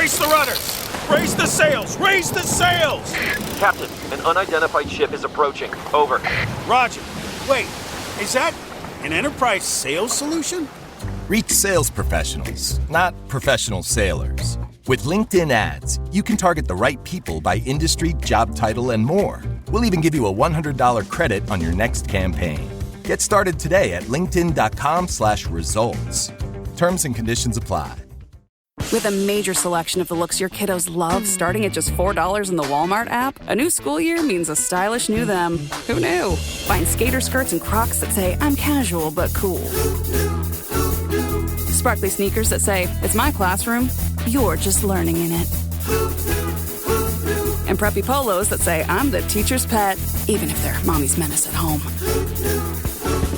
Brace the rudders! Raise the sails! Raise the sails! Captain, an unidentified ship is approaching. Over. Roger. Wait, is that an enterprise sales solution? Reach sales professionals, not professional sailors. With LinkedIn ads, you can target the right people by industry, job title, and more. We'll even give you a $100 credit on your next campaign. Get started today at linkedin.com/results. Terms and conditions apply. With a major selection of the looks your kiddos love starting at just $4 in the Walmart app, a new school year means a stylish new them. Who knew? Find skater skirts and Crocs that say, I'm casual but cool. Sparkly sneakers that say, it's my classroom, you're just learning in it. And preppy polos that say, I'm the teacher's pet, even if they're mommy's menace at home.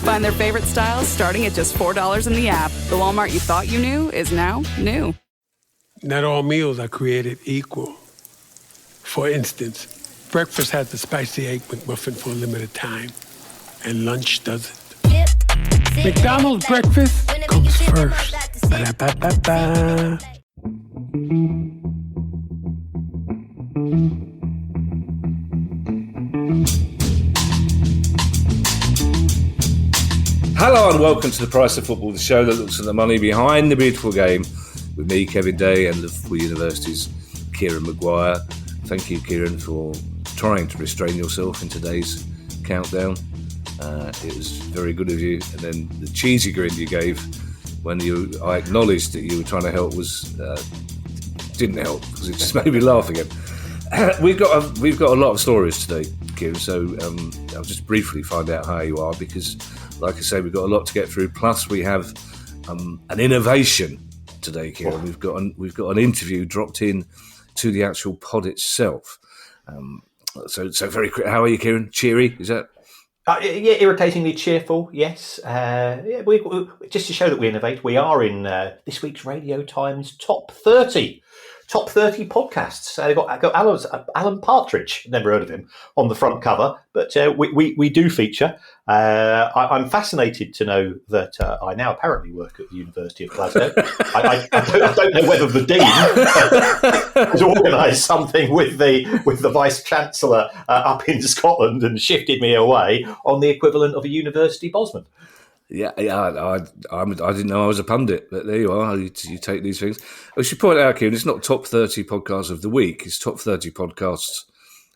Find their favorite styles starting at just $4 in the app. The Walmart you thought you knew is now new. Not all meals are created equal. For instance, breakfast has the spicy egg McMuffin for a limited time, and lunch doesn't. McDonald's breakfast comes first. Ba-da-ba-ba-ba. Hello and welcome to The Price of Football, the show that looks at the money behind the beautiful game with me, Kevin Day, and Liverpool University's Kieran Maguire. Thank you, Kieran, for trying to restrain yourself in today's countdown. It was very good of you. And then the cheesy grin you gave when I acknowledged that you were trying to help didn't help because it just made me laugh again. We've got a lot of stories today, Kieran, so I'll just briefly find out how you are because, like I say, we've got a lot to get through. Plus, we have an innovation today, Kieran. We've got an interview dropped in to the actual pod itself. So very quick. How are you, Kieran? Cheery? Is that? Yeah, irritatingly cheerful. Yes. We just to show that we innovate, we are in this week's Radio Times top 30 podcasts. They've got Alan Partridge, never heard of him, on the front cover, but we do feature. I'm fascinated to know that I now apparently work at the University of Glasgow. I don't know whether the Dean has organised something with the Vice Chancellor up in Scotland and shifted me away on the equivalent of a University Bosman. Yeah, I didn't know I was a pundit, but there you are. You take these things. I should point out, Kieran, it's not top 30 podcasts of the week. It's top 30 podcasts,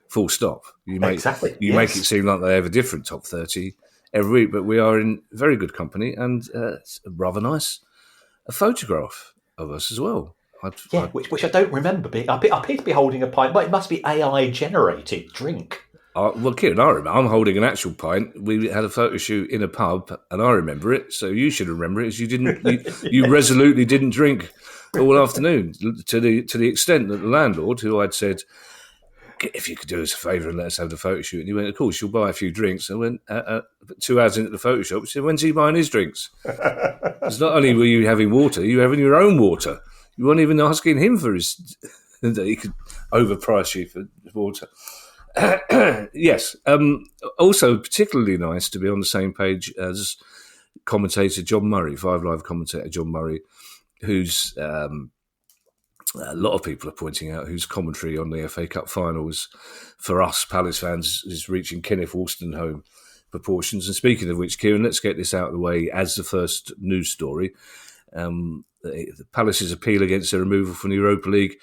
full stop. You make it seem like they have a different top 30 every week, but we are in very good company, and it's rather nice. A photograph of us as well. Which I don't remember. I appear to be holding a pint, but it must be AI-generated drink. Well, Kieran, I remember. I'm holding an actual pint. We had a photo shoot in a pub, and I remember it. So you should remember it. As you didn't, you resolutely didn't drink all afternoon to the extent that the landlord, who I'd said, if you could do us a favour and let us have the photo shoot, and he went, of course, you'll buy a few drinks. I went 2 hours into the photo shop. She said, when's he buying his drinks? Because not only were you having water, you were having your own water. You weren't even asking him for his that he could overprice you for water. Yes. Also, particularly nice to be on the same page as commentator John Murray, Five Live commentator John Murray, who's a lot of people are pointing out whose commentary on the FA Cup finals for us Palace fans is reaching Kenneth Wolstenholme proportions. And speaking of which, Kieran, let's get this out of the way as the first news story. The Palace's appeal against their removal from the Europa League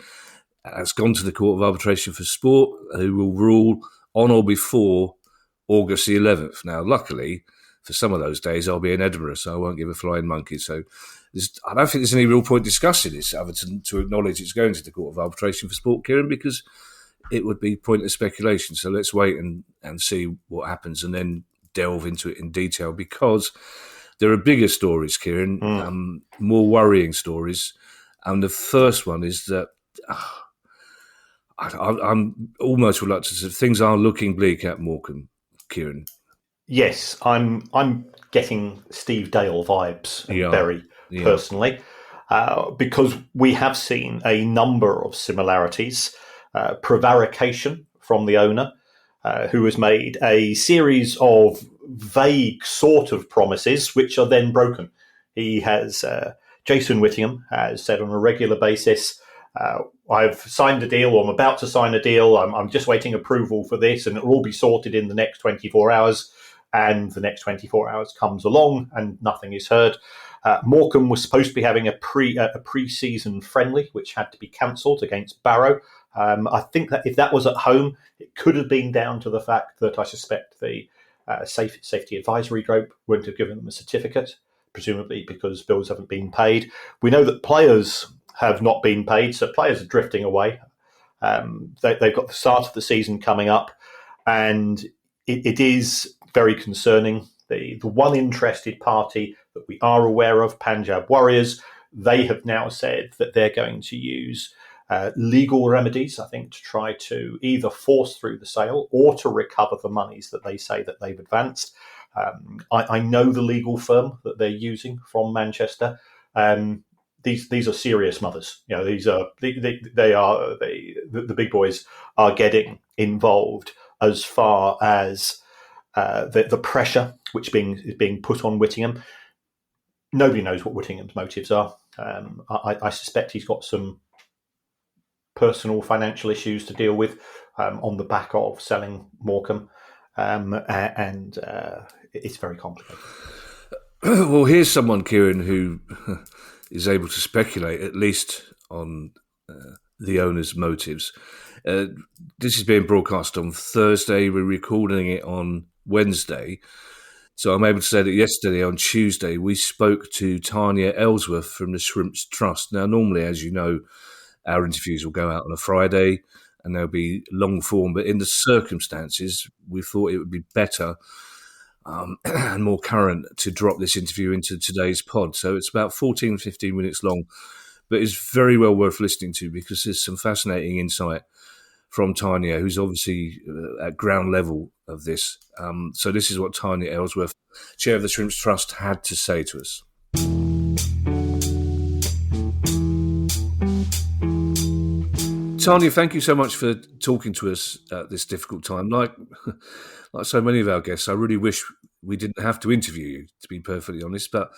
has gone to the Court of Arbitration for Sport, who will rule on or before August the 11th. Now, luckily, for some of those days, I'll be in Edinburgh, so I won't give a flying monkey. So I don't think there's any real point discussing this other than to acknowledge it's going to the Court of Arbitration for Sport, Kieran, because it would be pointless speculation. So let's wait and see what happens and then delve into it in detail, because there are bigger stories, Kieran, more worrying stories. And the first one is that I'm almost reluctant to say things are looking bleak at Morecambe, Kieran. Yes, I'm getting Steve Dale vibes very personally, because we have seen a number of similarities. Prevarication from the owner, who has made a series of vague sort of promises which are then broken. He has, Jason Whittingham has said on a regular basis I've signed a deal, or I'm about to sign a deal. I'm just waiting approval for this, and it'll all be sorted in the next 24 hours. And the next 24 hours comes along, and nothing is heard. Morecambe was supposed to be having a pre-season friendly, which had to be cancelled against Barrow. I think that if that was at home, it could have been down to the fact that I suspect the safety advisory group wouldn't have given them a certificate, presumably because bills haven't been paid. We know that players have not been paid, so players are drifting away. They've got the start of the season coming up, and it is very concerning. The one interested party that we are aware of, Punjab Warriors, they have now said that they're going to use legal remedies, I think, to try to either force through the sale or to recover the monies that they say that they've advanced. I know the legal firm that they're using from Manchester. These are serious mothers. You know, these are the big boys are getting involved as far as the pressure which is being put on Whittingham. Nobody knows what Whittingham's motives are. I suspect he's got some personal financial issues to deal with on the back of selling Morecambe, and it's very complicated. Well, here's someone, Kieran, who is able to speculate at least on the owner's motives. This is being broadcast on Thursday. We're recording it on Wednesday. So I'm able to say that yesterday, on Tuesday, we spoke to Tarnia Elsworth from the Shrimps Trust. Now, normally, as you know, our interviews will go out on a Friday and they'll be long form. But in the circumstances, we thought it would be better and more current to drop this interview into today's pod. So it's about 14, 15 minutes long, but it's very well worth listening to because there's some fascinating insight from Tarnia, who's obviously at ground level of this. So this is what Tarnia Elsworth, chair of the Shrimps Trust, had to say to us. Tarnia, thank you so much for talking to us at this difficult time. Like so many of our guests, I really wish we didn't have to interview you, to be perfectly honest, but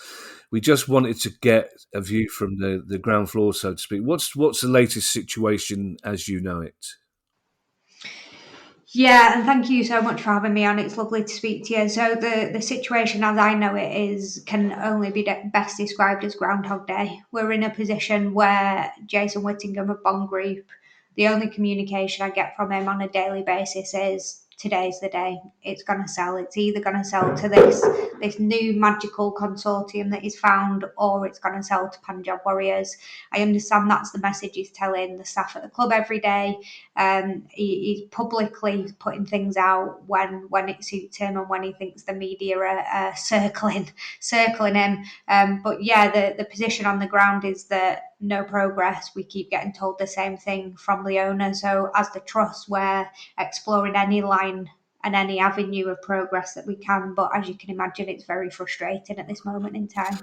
we just wanted to get a view from the ground floor, so to speak. What's the latest situation as you know it? Yeah, and thank you so much for having me on. It's lovely to speak to you. So the situation as I know it can only be best described as Groundhog Day. We're in a position where Jason Whittingham of Bond Group, the only communication I get from him on a daily basis is today's the day. It's going to sell. It's either going to sell to this new magical consortium that he's found, or it's going to sell to Punjab Warriors. I understand that's the message he's telling the staff at the club every day. He's publicly putting things out when it suits him and when he thinks the media are circling him. But yeah, the position on the ground is that no progress. We keep getting told the same thing from the owner. So as the trust, we're exploring any line and any avenue of progress that we can. But as you can imagine, it's very frustrating at this moment in time.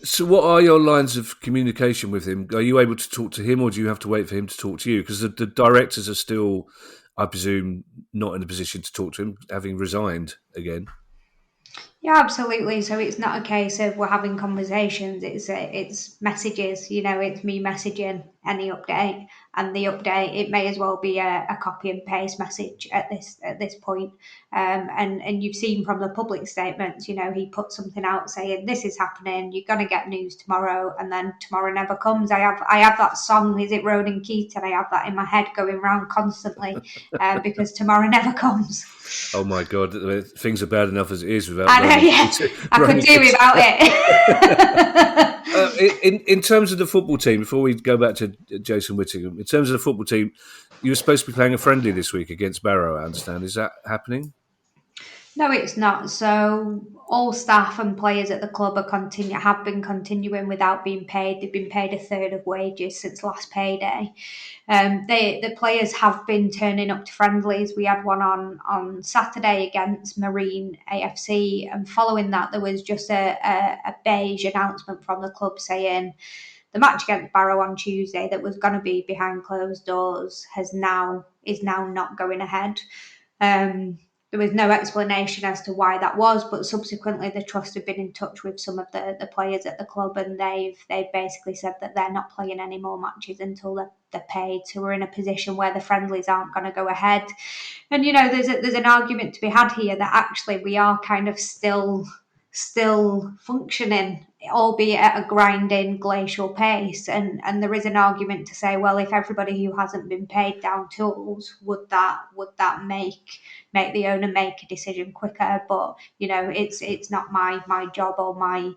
So what are your lines of communication with him? Are you able to talk to him, or do you have to wait for him to talk to you? Because the directors are still, I presume, not in a position to talk to him, having resigned again. Yeah, absolutely. So it's not a case of we're having conversations. It's messages. You know, it's me messaging any update, and the update, it may as well be a copy and paste message at this point. And you've seen from the public statements, you know, he put something out saying this is happening. You're gonna get news tomorrow, and then tomorrow never comes. I have that song. Is it Ronan Keating? I have that in my head going round constantly because tomorrow never comes. Oh my God, things are bad enough as it is without. I know, yeah. I could do without it. In terms of the football team, before we go back to Jason Whittingham, in terms of the football team, you were supposed to be playing a friendly this week against Barrow, I understand. Is that happening? No, it's not. So all staff and players at the club have been continuing without being paid. They've been paid a third of wages since last payday. The players have been turning up to friendlies. We had one on Saturday against Marine AFC, and following that, there was just a beige announcement from the club saying the match against Barrow on Tuesday that was going to be behind closed doors is now not going ahead. there was no explanation as to why that was, but subsequently the trust have been in touch with some of the players at the club, and they've basically said that they're not playing any more matches until they're paid. So we're in a position where the friendlies aren't going to go ahead. And there's an argument to be had here that actually we are kind of still functioning, albeit at a grinding glacial pace. And there is an argument to say, well, if everybody who hasn't been paid down tools, would that make the owner make a decision quicker? But it's not my job or my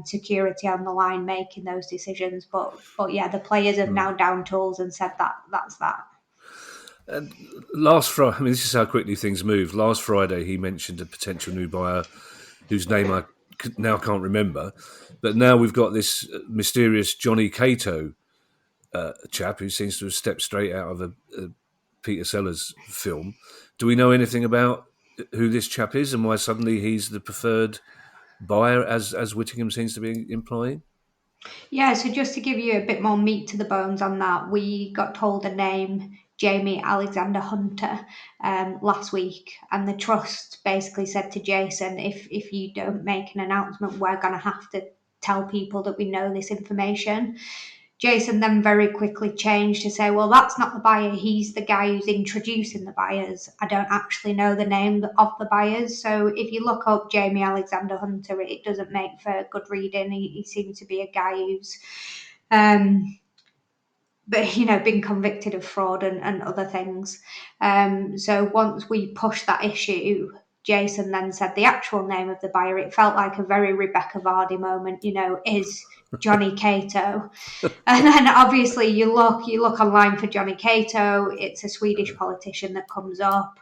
security on the line making those decisions. But yeah, the players have now down tools and said that's that. Last Friday, this is how quickly things move. Last Friday, he mentioned a potential new buyer whose name I now can't remember. But now we've got this mysterious Johnny Cato chap who seems to have stepped straight out of a Peter Sellers film. Do we know anything about who this chap is and why suddenly he's the preferred buyer, as Whittingham seems to be implying? Yeah, so just to give you a bit more meat to the bones on that, we got told the name Jamie Alexander Hunter last week, and the trust basically said to Jason, if you don't make an announcement, we're going to have to tell people that we know this information. Jason then very quickly changed to say, well, that's not the buyer. He's the guy who's introducing the buyers. I don't actually know the name of the buyers. So if you look up Jamie Alexander Hunter, it doesn't make for good reading. He seems to be a guy who's, been convicted of fraud and other things. So once we pushed that issue, Jason then said the actual name of the buyer. It felt like a very Rebecca Vardy moment, is Johnny Cato. And then obviously you look online for Johnny Cato. It's a Swedish politician that comes up.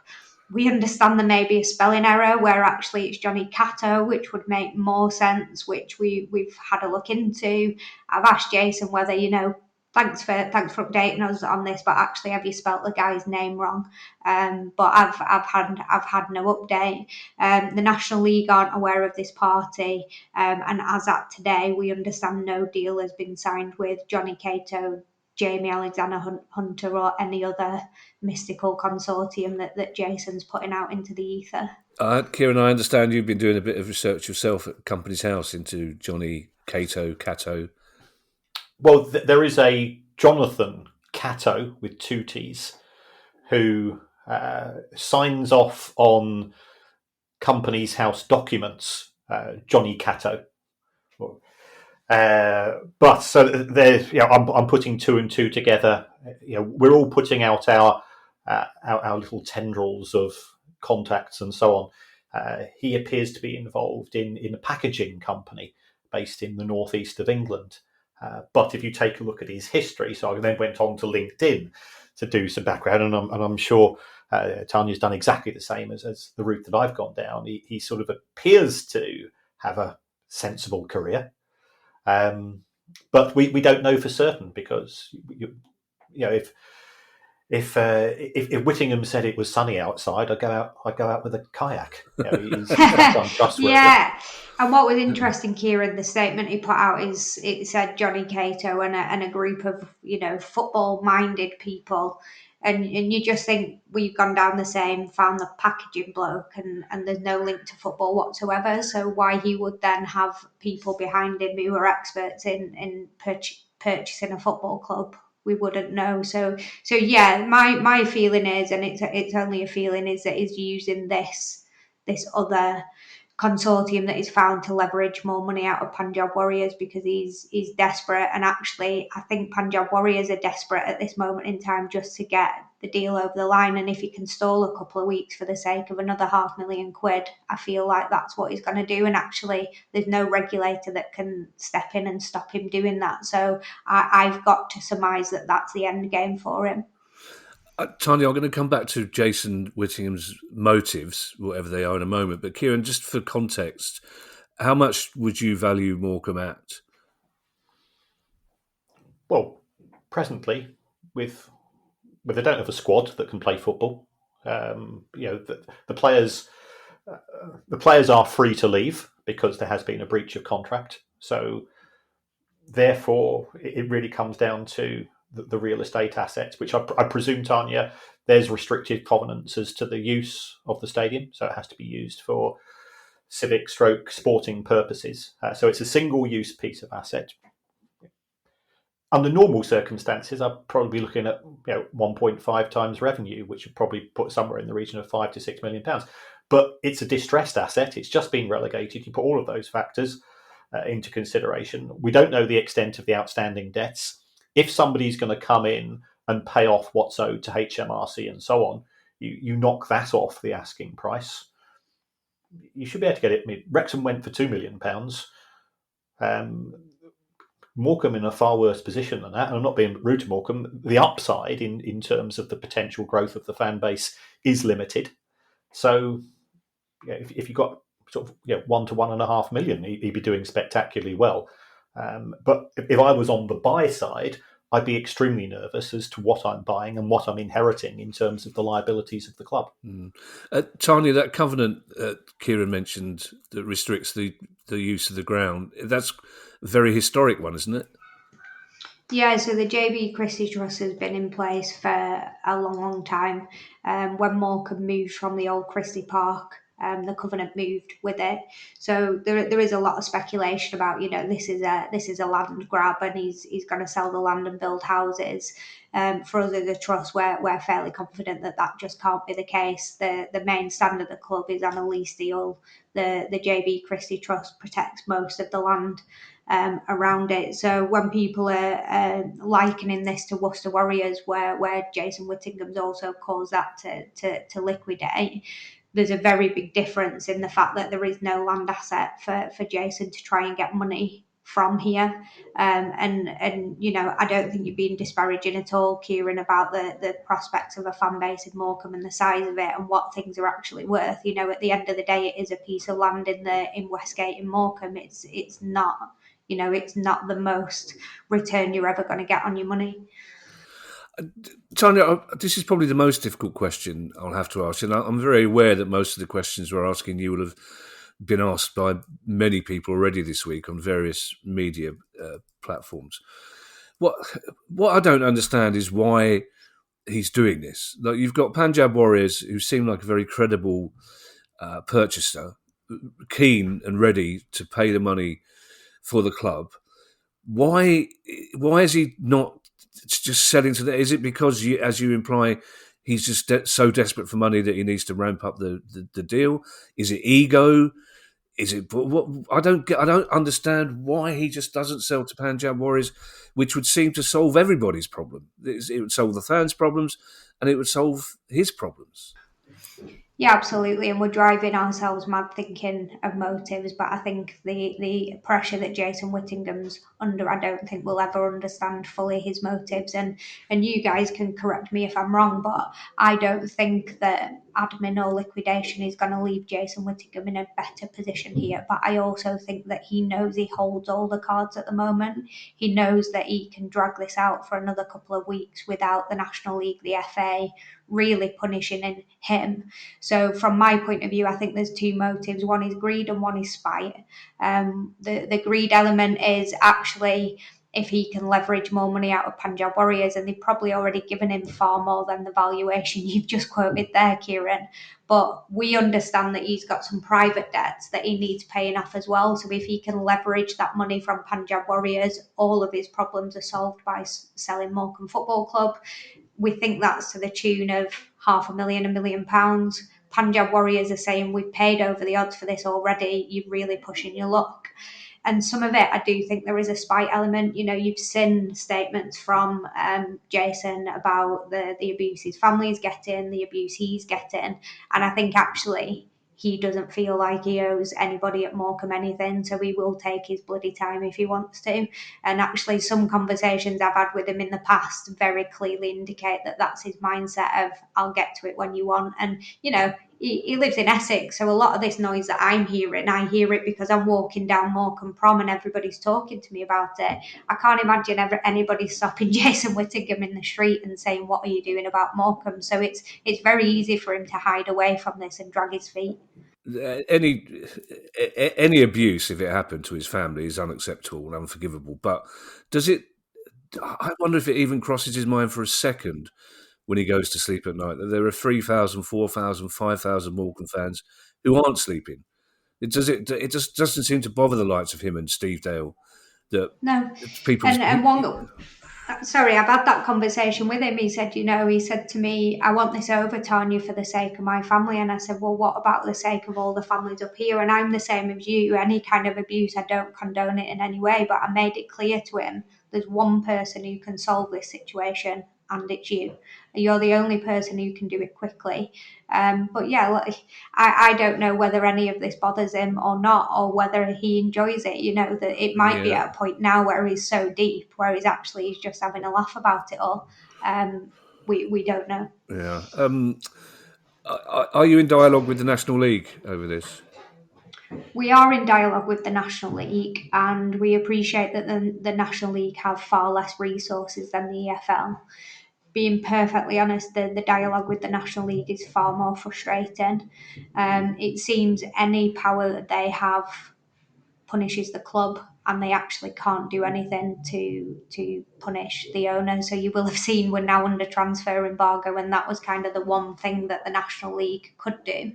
We understand there may be a spelling error where actually it's Johnny Cato, which would make more sense, which we've had a look into. I've asked Jason whether, thanks for updating us on this, but actually have you spelt the guy's name wrong? But I've had no update. The National League aren't aware of this party, and as at today, we understand no deal has been signed with Johnny Cato, Jamie Alexander Hunter, or any other mystical consortium that Jason's putting out into the ether. Kieran, I understand you've been doing a bit of research yourself at Company's House into Johnny Cato. Well, there is a Jonathan Cato with two T's who signs off on Company's House documents, Johnny Cato. But so there's, I'm putting two and two together. We're all putting out our little tendrils of contacts and so on. He appears to be involved in a packaging company based in the northeast of England. But if you take a look at his history, so I then went on to LinkedIn to do some background, and I'm sure Tarnia's done exactly the same as the route that I've gone down. He sort of appears to have a sensible career, but we don't know for certain because if Whittingham said it was sunny outside, I'd go out with a kayak. He's untrustworthy. Yeah. And what was interesting, Kieran, the statement he put out is it said Johnny Cato and a group of football-minded people, and you just think we've gone down the same, found the packaging bloke, and there's no link to football whatsoever. So why he would then have people behind him who are experts in purchasing a football club, we wouldn't know. So yeah, my feeling is, and it's only a feeling, is that he's using this other consortium that is found to leverage more money out of Punjab Warriors because he's desperate. And actually, I think Punjab Warriors are desperate at this moment in time just to get the deal over the line. And if he can stall a couple of weeks for the sake of another £500,000, I feel like that's what he's going to do. And actually, there's no regulator that can step in and stop him doing that. So I've got to surmise that that's the end game for him. Tarnia, I'm going to come back to Jason Whittingham's motives, whatever they are, in a moment. But Kieran, just for context, how much would you value Morecambe at? Well, presently, with they don't have a squad that can play football. The players are free to leave because there has been a breach of contract. So, therefore, it really comes down to the real estate assets, which I presume, Tarnia, there's restricted covenants as to the use of the stadium, so it has to be used for civic stroke sporting purposes. So it's a single-use piece of asset. Under normal circumstances, I'd probably be looking at 1.5 times revenue, which would probably put somewhere in the region of £5 to £6 million. But it's a distressed asset. It's just been relegated. You put all of those factors into consideration. We don't know the extent of the outstanding debts. If somebody's going to come in and pay off what's owed to HMRC and so on, you knock that off the asking price. You should be able to get it. Wrexham went for £2 million. Morecambe in a far worse position than that. And I'm not being rude to Morecambe. The upside in terms of the potential growth of the fan base is limited. So if you got sort of 1 to 1.5 million, he'd be doing spectacularly well. But if I was on the buy side, I'd be extremely nervous as to what I'm buying and what I'm inheriting in terms of the liabilities of the club. Tarnia, that covenant Kieran mentioned that restricts the use of the ground, that's a very historic one, isn't it? Yeah, so the JB Christie Trust has been in place for a long, long time. When Morecambe moved from the old Christie Park, the covenant moved with it. So there is a lot of speculation about, this is a land grab and he's going to sell the land and build houses. For us as a trust, we're fairly confident that just can't be the case. The main stand of the club is on a lease deal. The JB Christie Trust protects most of the land around it. So when people are likening this to Worcester Warriors, where Jason Whittingham's also caused that to liquidate, there's a very big difference in the fact that there is no land asset for Jason to try and get money from here. And I don't think you're being disparaging at all, Kieran, about the prospects of a fan base in Morecambe and the size of it and what things are actually worth. At the end of the day, it is a piece of land in Westgate in Morecambe. It's not, it's not the most return you're ever going to get on your money. Tarnia, this is probably the most difficult question I'll have to ask, and I'm very aware that most of the questions we're asking you will have been asked by many people already this week on various media platforms. What I don't understand is why he's doing this. Like, you've got Punjab Warriors, who seem like a very credible purchaser, keen and ready to pay the money for the club. Why is he not just selling to that? Is it because, as you imply, he's just so desperate for money that he needs to ramp up the deal? Is it ego? Is it what? I don't understand why he just doesn't sell to Punjab Warriors, which would seem to solve everybody's problem. It would solve the fans' problems, and it would solve his problems. Yeah, absolutely. And we're driving ourselves mad thinking of motives, but I think the pressure that Jason Whittingham's under, I don't think we'll ever understand fully his motives. And you guys can correct me if I'm wrong, but I don't think that admin or liquidation is going to leave Jason Whittingham in a better position here. But I also think that he knows he holds all the cards at the moment. He knows that he can drag this out for another couple of weeks without the National League, the FA, really punishing him. So from my point of view, I think there's two motives. One is greed and one is spite. The greed element is actually if he can leverage more money out of Punjab Warriors, and they've probably already given him far more than the valuation you've just quoted there, Kieran. But we understand that he's got some private debts that he needs paying off as well. So if he can leverage that money from Punjab Warriors, all of his problems are solved by selling Morecambe Football Club. We think that's to the tune of £500,000, £1 million. Punjab Warriors are saying we've paid over the odds for this already. You're really pushing your luck. And some of it, I do think there is a spite element. You've seen statements from Jason about the abuse his family's getting, the abuse he's getting. And I think actually he doesn't feel like he owes anybody at Morecambe anything, so he will take his bloody time if he wants to. And actually some conversations I've had with him in the past very clearly indicate that that's his mindset of, I'll get to it when you want. And, he lives in Essex, so a lot of this noise that I'm hearing, I hear it because I'm walking down Morecambe Prom and everybody's talking to me about it. I can't imagine anybody stopping Jason Whittingham in the street and saying, what are you doing about Morecambe? So it's very easy for him to hide away from this and drag his feet. Any abuse, if it happened to his family, is unacceptable and unforgivable. But does it I wonder if it even crosses his mind for a second when he goes to sleep at night that there are 3,000, 4,000, 5,000 Morecambe fans who aren't sleeping. It just doesn't seem to bother the likes of him and Steve Dale that No. people. And one. Sorry, I've had that conversation with him. He said to me, I want this over, Tarnia, for the sake of my family. And I said, well, what about the sake of all the families up here? And I'm the same as you. Any kind of abuse, I don't condone it in any way. But I made it clear to him, there's one person who can solve this situation, and it's you. You're the only person who can do it quickly. But yeah, I don't know whether any of this bothers him or not, or whether he enjoys it. That it might be at a point now where he's so deep, where he's just having a laugh about it all. We don't know. Yeah. Are you in dialogue with the National League over this? We are in dialogue with the National League, and we appreciate that the National League have far less resources than the EFL. Being perfectly honest, the dialogue with the National League is far more frustrating. It seems any power that they have punishes the club, and they actually can't do anything to punish the owner. So you will have seen we're now under transfer embargo, and that was kind of the one thing that the National League could do.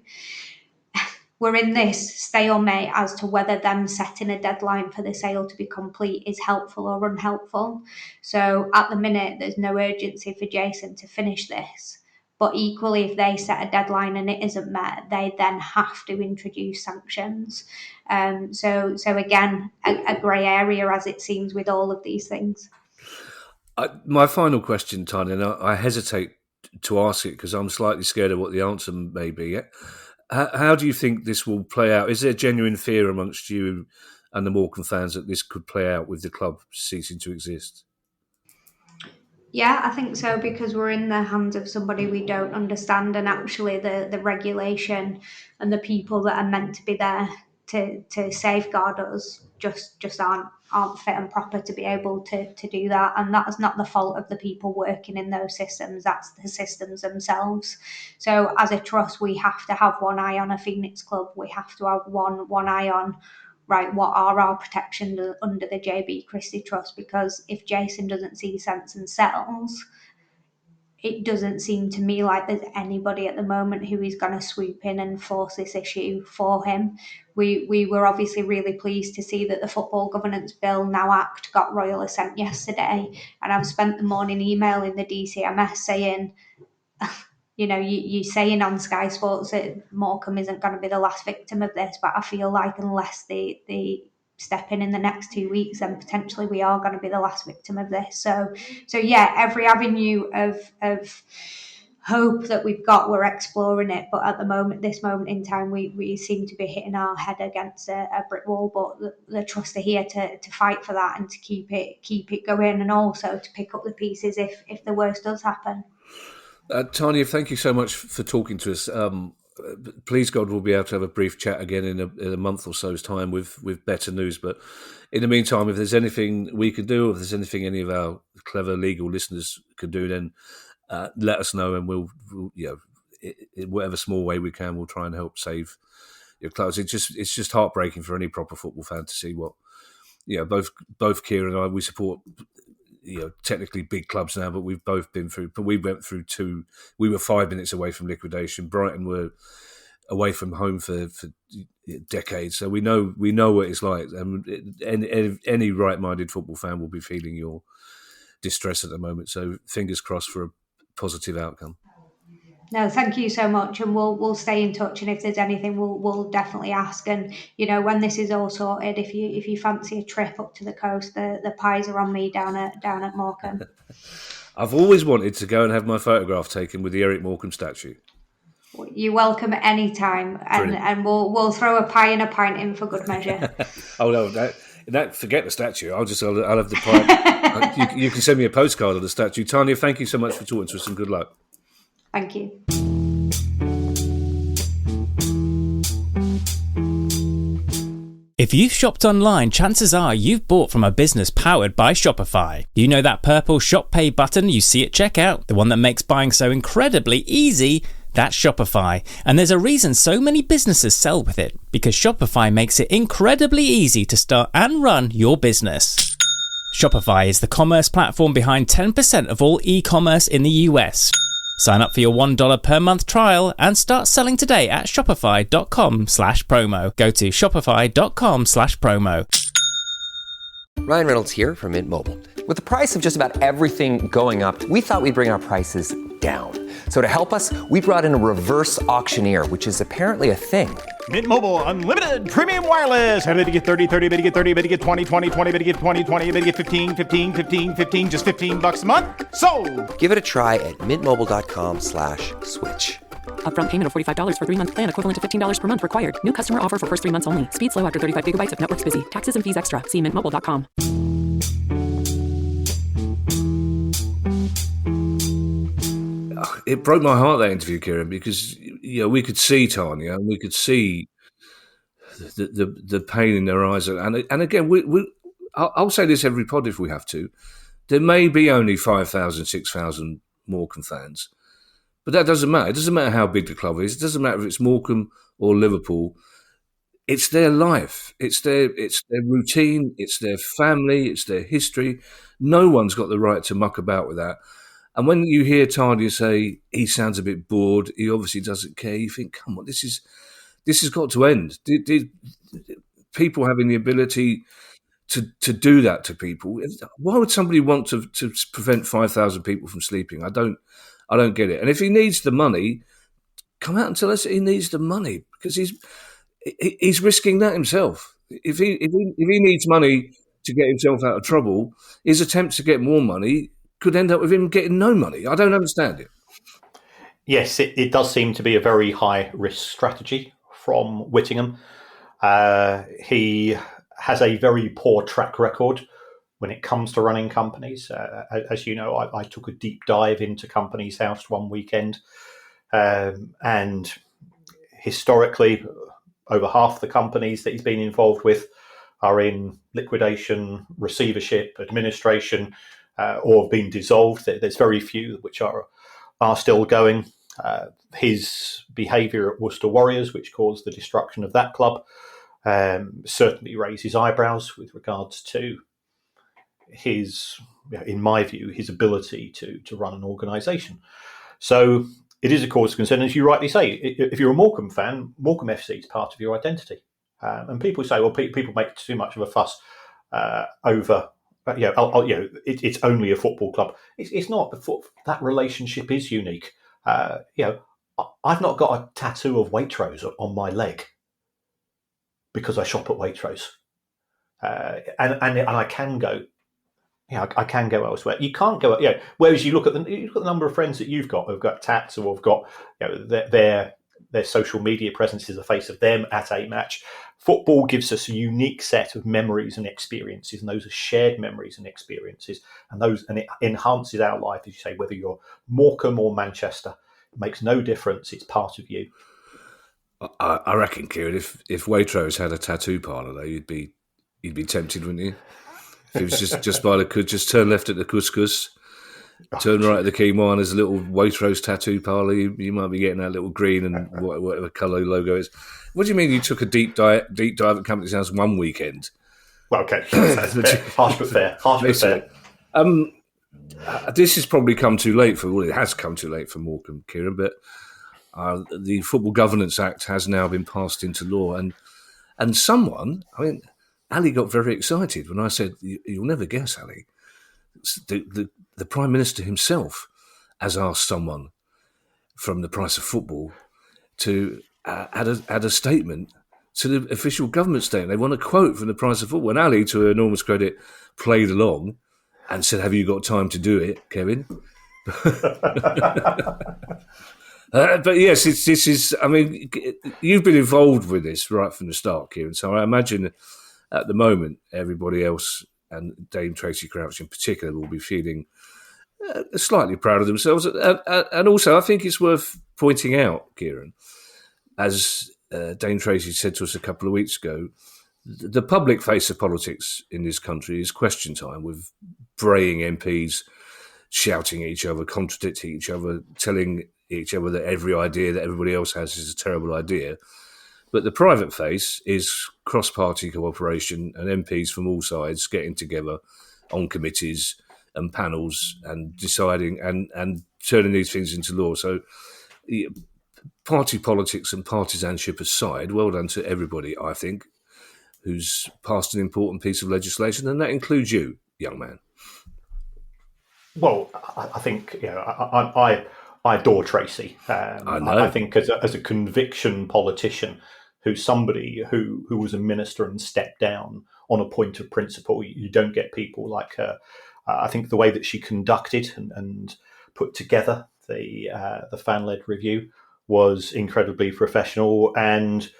We're in this stalemate as to whether them setting a deadline for the sale to be complete is helpful or unhelpful. So at the minute, there's no urgency for Jason to finish this. But equally, if they set a deadline and it isn't met, they then have to introduce sanctions. So again, a grey area as it seems with all of these things. My final question, Tanya, and I hesitate to ask it because I'm slightly scared of what the answer may be. How do you think this will play out? Is there genuine fear amongst you and the Morecambe fans that this could play out with the club ceasing to exist? Yeah, I think so, because we're in the hands of somebody we don't understand, and actually the regulation and the people that are meant to be there to safeguard us just aren't fit and proper to be able to do that. And that's not the fault of the people working in those systems, that's the systems themselves. So as a trust, we have to have one eye on a Phoenix club. We have to have one eye on, right, what are our protections under the JB Christie Trust? Because if Jason doesn't see sense and sells, it doesn't seem to me like there's anybody at the moment who is going to swoop in and force this issue for him. We were obviously really pleased to see that the Football Governance Bill Now Act got royal assent yesterday, and I've spent the morning emailing the DCMS saying, you're saying on Sky Sports that Morecambe isn't going to be the last victim of this, but I feel like unless they step in the next 2 weeks, then potentially we are going to be the last victim of this. So yeah, every avenue of hope that we've got, we're exploring it. But at this moment in time, we seem to be hitting our head against a brick wall. But the trust are here to fight for that and to keep it going, and also to pick up the pieces if the worst does happen. Tarnia, thank you so much for talking to us. Please God, we'll be able to have a brief chat again in a month or so's time with better news. But in the meantime, if there's anything we can do, or if there's anything any of our clever legal listeners could do, then let us know, and we'll in whatever small way we can, we'll try and help save your clubs. It's just heartbreaking for any proper football fan to see what both Kieran and I, we support technically big clubs now, but we've both been through. But we went through two. We were 5 minutes away from liquidation. Brighton were away from home for decades, so we know what it's like. And any right-minded football fan will be feeling your distress at the moment. So fingers crossed for a positive outcome. No, thank you so much, and we'll stay in touch. And if there's anything, we'll definitely ask. And when this is all sorted, if you fancy a trip up to the coast, the pies are on me down at Morecambe. I've always wanted to go and have my photograph taken with the Eric Morecambe statue. You're welcome at any time, and we'll throw a pie and a pint in for good measure. Oh no, that forget the statue. I'll have the pie. you can send me a postcard of the statue. Tarnia, thank you so much for talking to us, and good luck. Thank you. If you've shopped online, chances are you've bought from a business powered by Shopify. You know that purple Shop Pay button you see at checkout? The one that makes buying so incredibly easy? That's Shopify. And there's a reason so many businesses sell with it, because Shopify makes it incredibly easy to start and run your business. Shopify is the commerce platform behind 10% of all e-commerce in the US. Sign up for your $1 per month trial and start selling today at shopify.com/promo. Go to shopify.com/promo. Ryan Reynolds here from Mint Mobile. With the price of just about everything going up, we thought we'd bring our prices down. So to help us, we brought in a reverse auctioneer, which is apparently a thing. Mint Mobile Unlimited Premium Wireless. How to get 30, 30, bit to get 30, bit to get 20, 20, 20, bit to get 20, 20, bit to get 15, 15, 15, 15, just $15 a month? Sold! Give it a try at mintmobile.com/switch. Upfront payment of $45 for 3-month plan, equivalent to $15 per month required. New customer offer for first 3 months only. Speed slow after 35 gigabytes if network's busy. Taxes and fees extra. See mintmobile.com. It broke my heart, that interview, Kieran, because we could see Tarnia and we could see the pain in their eyes. And again, I'll say this every pod if we have to. There may be only 5,000, 6,000 Morecambe fans, but that doesn't matter. It doesn't matter how big the club is. It doesn't matter if it's Morecambe or Liverpool. It's their life. It's their routine. It's their family. It's their history. No one's got the right to muck about with that. And when you hear Tarnia say he sounds a bit bored, he obviously doesn't care, you think, come on, this has got to end. People having the ability to do that to people. Why would somebody want to prevent 5,000 people from sleeping? I don't get it. And if he needs the money, come out and tell us that he needs the money, because he's risking that himself. If he needs money to get himself out of trouble, his attempts to get more money could end up with him getting no money. I don't understand it. Yes, it does seem to be a very high-risk strategy from Whittingham. He has a very poor track record when it comes to running companies. As you know, I took a deep dive into Companies House one weekend, and historically, over half the companies that he's been involved with are in liquidation, receivership, administration, or have been dissolved. There's very few which are still going. His behaviour at Worcester Warriors, which caused the destruction of that club, certainly raises eyebrows with regards to his, in my view, his ability to run an organisation. So it is a cause of concern. As you rightly say, if you're a Morecambe fan, Morecambe FC is part of your identity. And people say, well, people make too much of a fuss over... it's only a football club. It's not. That relationship is unique. I've not got a tattoo of Waitrose on my leg because I shop at Waitrose, and I can go. I can go elsewhere. You can't go. Whereas you look at the number of friends that you've got who've got tats or have got their social media presence is the face of them at a match. Football gives us a unique set of memories and experiences, and those are shared memories and experiences, and it enhances our life, as you say, whether you're Morecambe or Manchester. It makes no difference. It's part of you. I reckon, Kieran, if Waitrose had a tattoo parlour, though, you'd be tempted, wouldn't you? If it was just by just turn left at the couscous, turn right at the quinoa, and there's a little Waitrose tattoo parlour. You might be getting that little green and whatever colour logo is. What do you mean you took a deep dive at Companies House one weekend? Well, okay, that's fair. Harsh but fair. This has probably come too late it has come too late for Morecambe, Kieran, but the Football Governance Act has now been passed into law, and someone, Ali got very excited when I said, you'll never guess, Ali, the Prime Minister himself has asked someone from the Price of Football to add a statement to the official government statement. They want a quote from the Price of Football. And Ali, to her enormous credit, played along and said, have you got time to do it, Kevin? But yes, this is, you've been involved with this right from the start, Kieran. So I imagine at the moment, everybody else, and Dame Tracy Crouch in particular, will be feeling slightly proud of themselves. And also, I think it's worth pointing out, Kieran, as Dame Tracy said to us a couple of weeks ago, the public face of politics in this country is question time, with braying MPs shouting at each other, contradicting each other, telling each other that every idea that everybody else has is a terrible idea. But the private face is cross-party cooperation and MPs from all sides getting together on committees and panels and deciding and turning these things into law. So party politics and partisanship aside, well done to everybody, I think, who's passed an important piece of legislation, and that includes you, young man. Well, I think I adore Tracy. I think as a conviction politician, who's somebody who was a minister and stepped down on a point of principle, you don't get people like her. I think the way that she conducted and put together the fan-led review was incredibly professional, and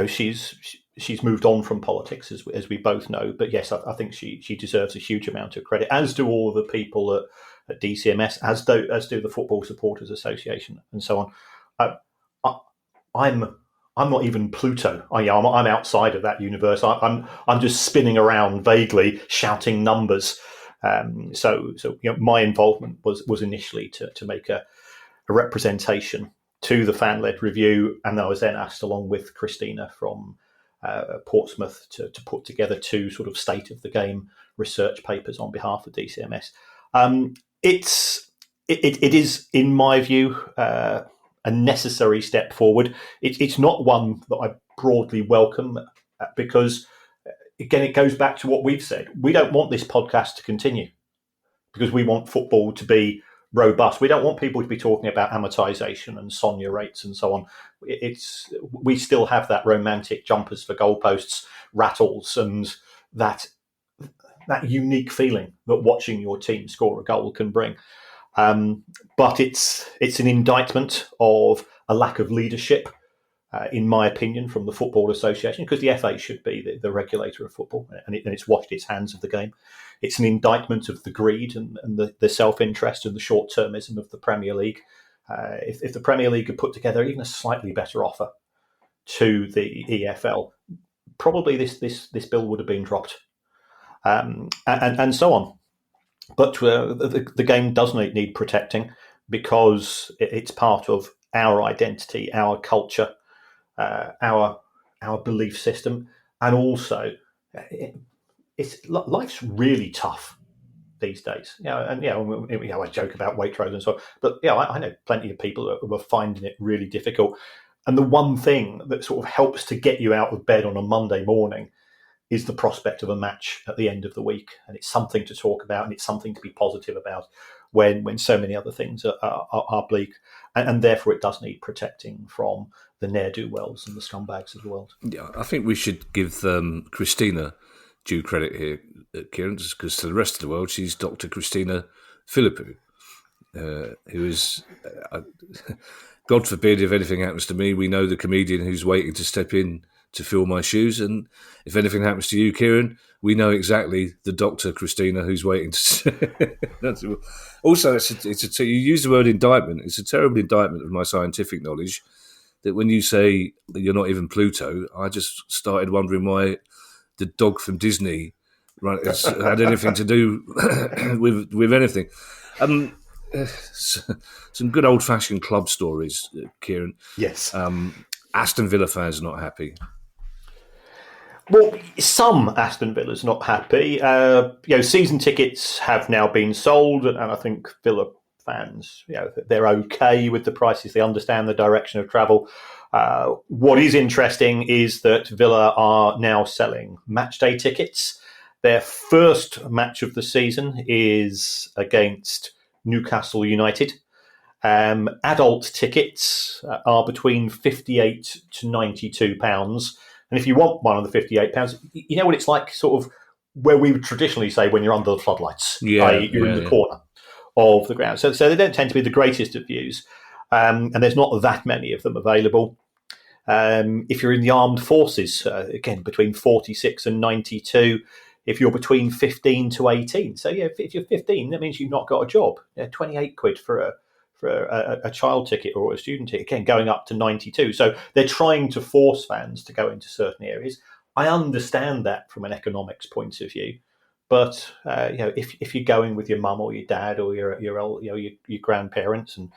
she's moved on from politics, as we both know. But yes, I think she deserves a huge amount of credit, as do all the people at DCMS, as do the Football Supporters Association, and so on. I'm not even Pluto. I'm outside of that universe. I'm just spinning around vaguely, shouting numbers. So my involvement was initially to make a representation to the fan-led review, and I was then asked, along with Christina from Portsmouth, to put together two sort of state of the game research papers on behalf of DCMS. It is, in my view, a necessary step forward. It's not one that I broadly welcome, because, again, it goes back to what we've said. We don't want this podcast to continue because we want football to be robust. We don't want people to be talking about amortization and Sonia rates and so on. We still have that romantic jumpers for goalposts, rattles, and that unique feeling that watching your team score a goal can bring. But it's an indictment of a lack of leadership, in my opinion, from the Football Association, because the FA should be the regulator of football, and it's washed its hands of the game. It's an indictment of the greed and the self-interest and the short-termism of the Premier League. If the Premier League had put together even a slightly better offer to the EFL, probably this bill would have been dropped, and so on. But the game does need protecting, because it's part of our identity, our culture, our belief system, and also life's really tough these days. I joke about Waitrose and so on, but I know plenty of people who are finding it really difficult. And the one thing that sort of helps to get you out of bed on a Monday morning is the prospect of a match at the end of the week, and it's something to talk about, and it's something to be positive about when so many other things are bleak, and therefore it does need protecting from the ne'er-do-wells and the scumbags of the world. Yeah, I think we should give Christina due credit here, Kieran, because to the rest of the world, she's Dr. Christina Philippou, who is, God forbid, if anything happens to me, we know the comedian who's waiting to step in to fill my shoes, and if anything happens to you, Kieran, we know exactly the Dr. Christina who's waiting to. Also, you use the word indictment. It's a terrible indictment of my scientific knowledge. That when you say that you're not even Pluto, I just started wondering why the dog from Disney had anything to do with anything. Some good old-fashioned club stories, Kieran. Yes. Aston Villa fans are not happy. Well, some Aston Villa's not happy. Season tickets have now been sold, and I think Villa fans, they're okay with the prices. They understand the direction of travel. What is interesting is that Villa are now selling matchday tickets. Their first match of the season is against Newcastle United. Adult tickets are between £58 to £92. And if you want one of the £58, you know what it's like, sort of where we would traditionally say when you're under the floodlights, i.e. you're in the corner of the ground. So they don't tend to be the greatest of views, and there's not that many of them available. If you're in the armed forces, again, between 46 and 92. If you're between 15 to 18. So if you're 15, that means you've not got a job. 28 quid for a child ticket or a student ticket, again, going up to 92. So they're trying to force fans to go into certain areas. I understand that from an economics point of view, but if you're going with your mum or your dad or your grandparents, and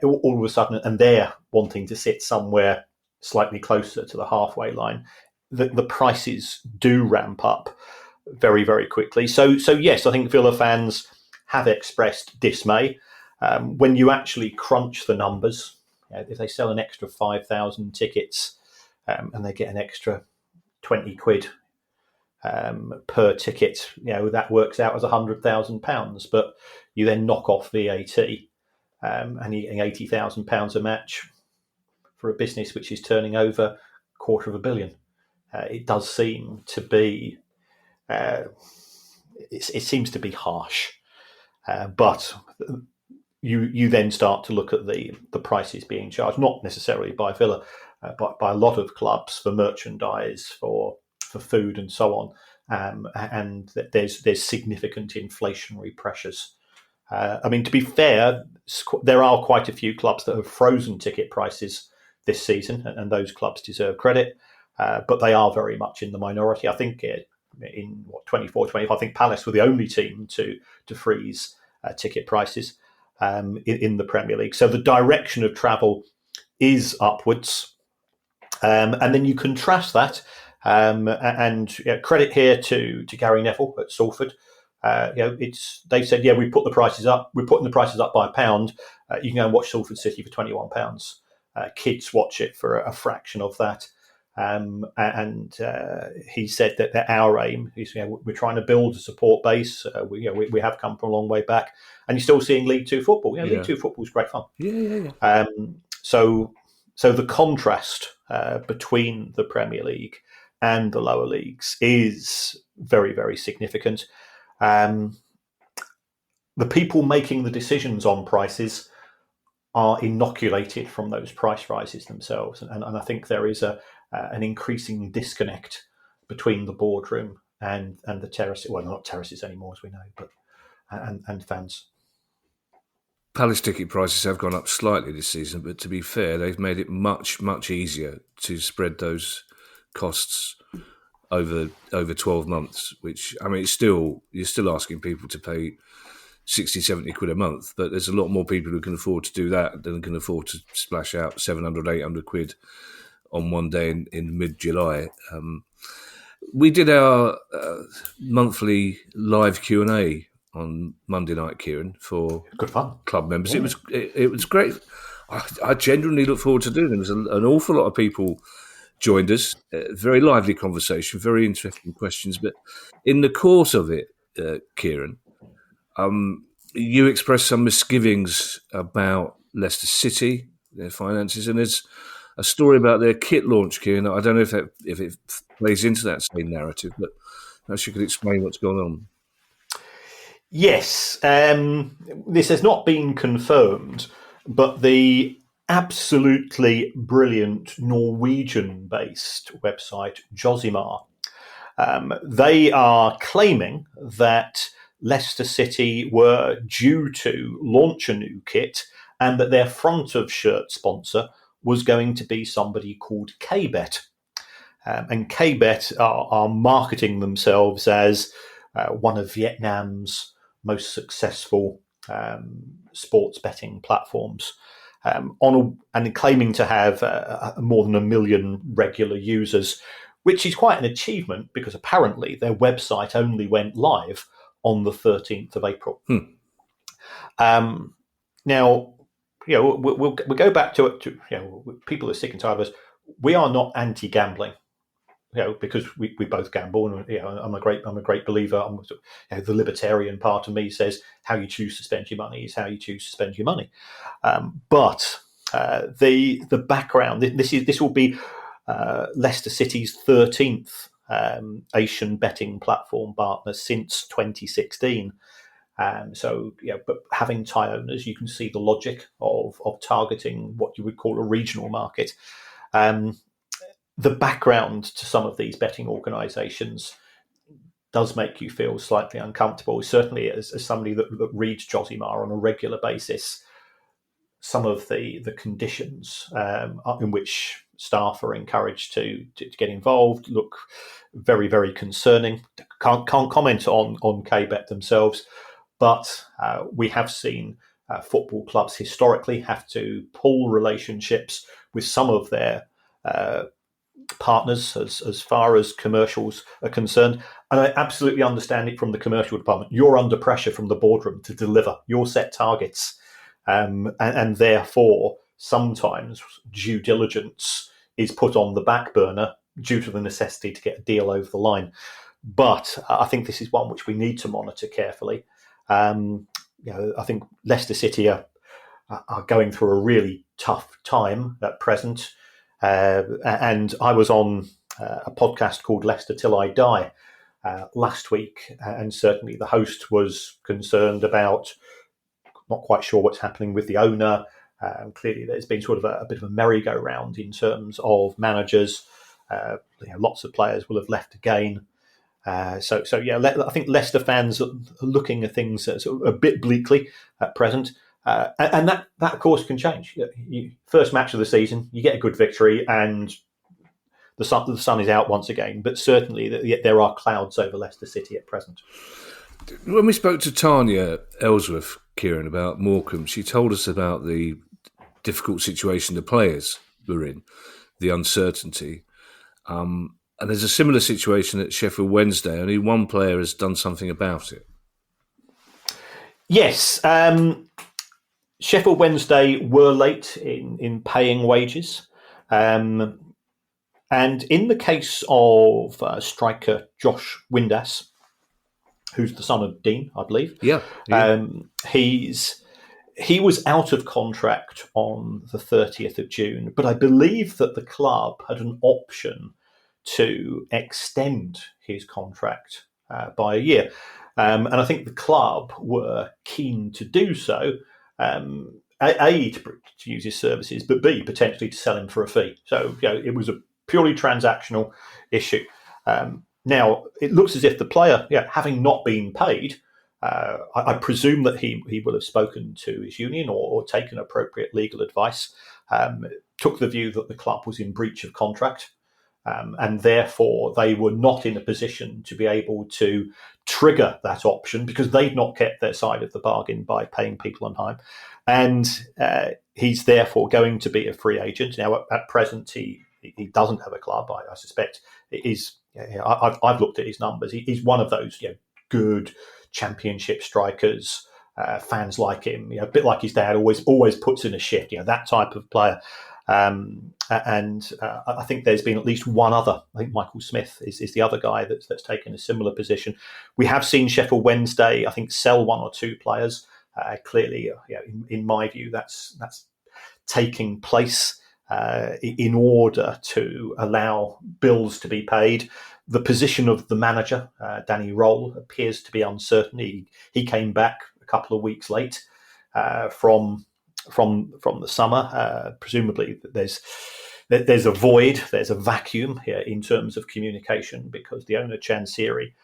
all of a sudden, and they're wanting to sit somewhere slightly closer to the halfway line, the prices do ramp up. very, very quickly. So yes, I think Villa fans have expressed dismay. When you actually crunch the numbers, if they sell an extra 5,000 tickets and they get an extra 20 quid per ticket, that works out as £100,000. But you then knock off VAT, and you're getting £80,000 a match for a business which is turning over $250 million. It does seem to be, it seems to be harsh, but you then start to look at the prices being charged, not necessarily by Villa, but by a lot of clubs for merchandise, for food and so on, and there's significant inflationary pressures. I mean, to be fair, there are quite a few clubs that have frozen ticket prices this season, and those clubs deserve credit, but they are very much in the minority. I think in 24-25, I think Palace were the only team to freeze ticket prices in the Premier League. So the direction of travel is upwards. And then you contrast that, and credit here to Gary Neville at Salford. They said, we put the prices up. We're putting the prices up by £1. You can go and watch Salford City for £21. Kids watch it for a fraction of that. And he said that our aim is, we're trying to build a support base. We have come from a long way back, and you're still seeing League Two football. League Two football is great fun. So the contrast between the Premier League and the lower leagues is very, very significant. The people making the decisions on prices are inoculated from those price rises themselves, and I think there is an increasing disconnect between the boardroom and the terraces. Well, not terraces anymore, as we know, but and fans. Palace ticket prices have gone up slightly this season, but to be fair, they've made it much, much easier to spread those costs over 12 months, which, I mean, you're still asking people to pay 60, 70 quid a month, but there's a lot more people who can afford to do that than can afford to splash out 700, 800 quid on one day in mid-July. We did our monthly live Q&A on Monday night, Kieran, for good fun club members. Yeah. It was great. I genuinely look forward to doing them. There's an awful lot of people joined us. Very lively conversation, very interesting questions. But in the course of it, Kieran, you expressed some misgivings about Leicester City, their finances, and there's a story about their kit launch, Kieran. I don't know if it plays into that same narrative, but perhaps you could explain what's going on. Yes, this has not been confirmed, but the absolutely brilliant Norwegian-based website Josimar, they are claiming that Leicester City were due to launch a new kit and that their front of shirt sponsor was going to be somebody called KBet. And KBet are marketing themselves as one of Vietnam's most successful sports betting platforms, and claiming to have more than 1 million regular users, which is quite an achievement because apparently their website only went live on the 13th of April. Now, we'll go back to it. People are sick and tired of us. We are not anti-gambling. Because we both gamble, and I'm a great believer. The libertarian part of me says how you choose to spend your money is how you choose to spend your money. But the background, this will be Leicester City's 13th Asian betting platform partner since 2016. But having Thai owners, you can see the logic of targeting what you would call a regional market. The background to some of these betting organisations does make you feel slightly uncomfortable. Certainly, as somebody that reads Josimar on a regular basis, some of the conditions in which staff are encouraged to get involved look very, very concerning. Can't comment on KBet themselves, but we have seen football clubs historically have to pull relationships with some of their partners as far as commercials are concerned. And I absolutely understand it from the commercial department. You're under pressure from the boardroom to deliver your set targets. And therefore, sometimes due diligence is put on the back burner due to the necessity to get a deal over the line. But I think this is one which we need to monitor carefully. I think Leicester City are going through a really tough time at present. And I was on a podcast called Leicester Till I Die last week, and certainly the host was concerned about, not quite sure what's happening with the owner. Clearly, there's been sort of a bit of a merry-go-round in terms of managers. Lots of players will have left again. I think Leicester fans are looking at things sort of a bit bleakly at present. And that, of course, can change. First match of the season, you get a good victory, and the sun is out once again. But certainly, there are clouds over Leicester City at present. When we spoke to Tarnia Elsworth, Kieran, about Morecambe, she told us about the difficult situation the players were in, the uncertainty. And there's a similar situation at Sheffield Wednesday. Only one player has done something about it. Yes. Sheffield Wednesday were late in paying wages. And in the case of striker Josh Windass, who's the son of Dean, I believe. Yeah. He was out of contract on the 30th of June, but I believe that the club had an option to extend his contract by a year. And I think the club were keen to do so, A, to use his services, but B, potentially to sell him for a fee. So it was a purely transactional issue. Now, it looks as if the player, having not been paid, I presume that he will have spoken to his union or taken appropriate legal advice, took the view that the club was in breach of contract, and therefore they were not in a position to be able to trigger that option because they'd not kept their side of the bargain by paying people on time. And he's therefore going to be a free agent. Now, at present, he doesn't have a club. I suspect it is. I've looked at his numbers. He's one of those good championship strikers. Fans like him. A bit like his dad, always puts in a shift. That type of player. And I think there's been at least one other. I think Michael Smith is the other guy that's taken a similar position. We have seen Sheffield Wednesday, I think, sell one or two players. Clearly, in my view, that's taking place in order to allow bills to be paid. The position of the manager, Danny Roll, appears to be uncertain. He came back a couple of weeks late from the summer. Presumably, there's a void, there's a vacuum here in terms of communication because the owner Chansiri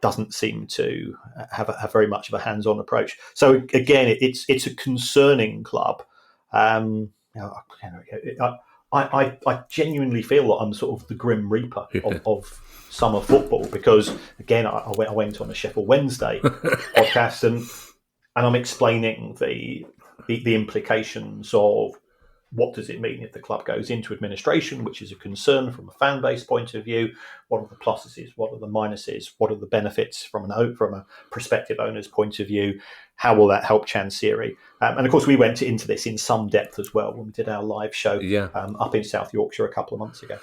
doesn't seem to have very much of a hands-on approach. So again, it's a concerning club. I genuinely feel that I'm sort of the Grim Reaper of summer football because, again, I went on a Sheffield Wednesday podcast and I'm explaining the implications of what does it mean if the club goes into administration, which is a concern from a fan base point of view. What are the pluses? What are the minuses? What are the benefits from a prospective owner's point of view? How will that help Chansiri? And of course, we went into this in some depth as well when we did our live show up in South Yorkshire a couple of months ago.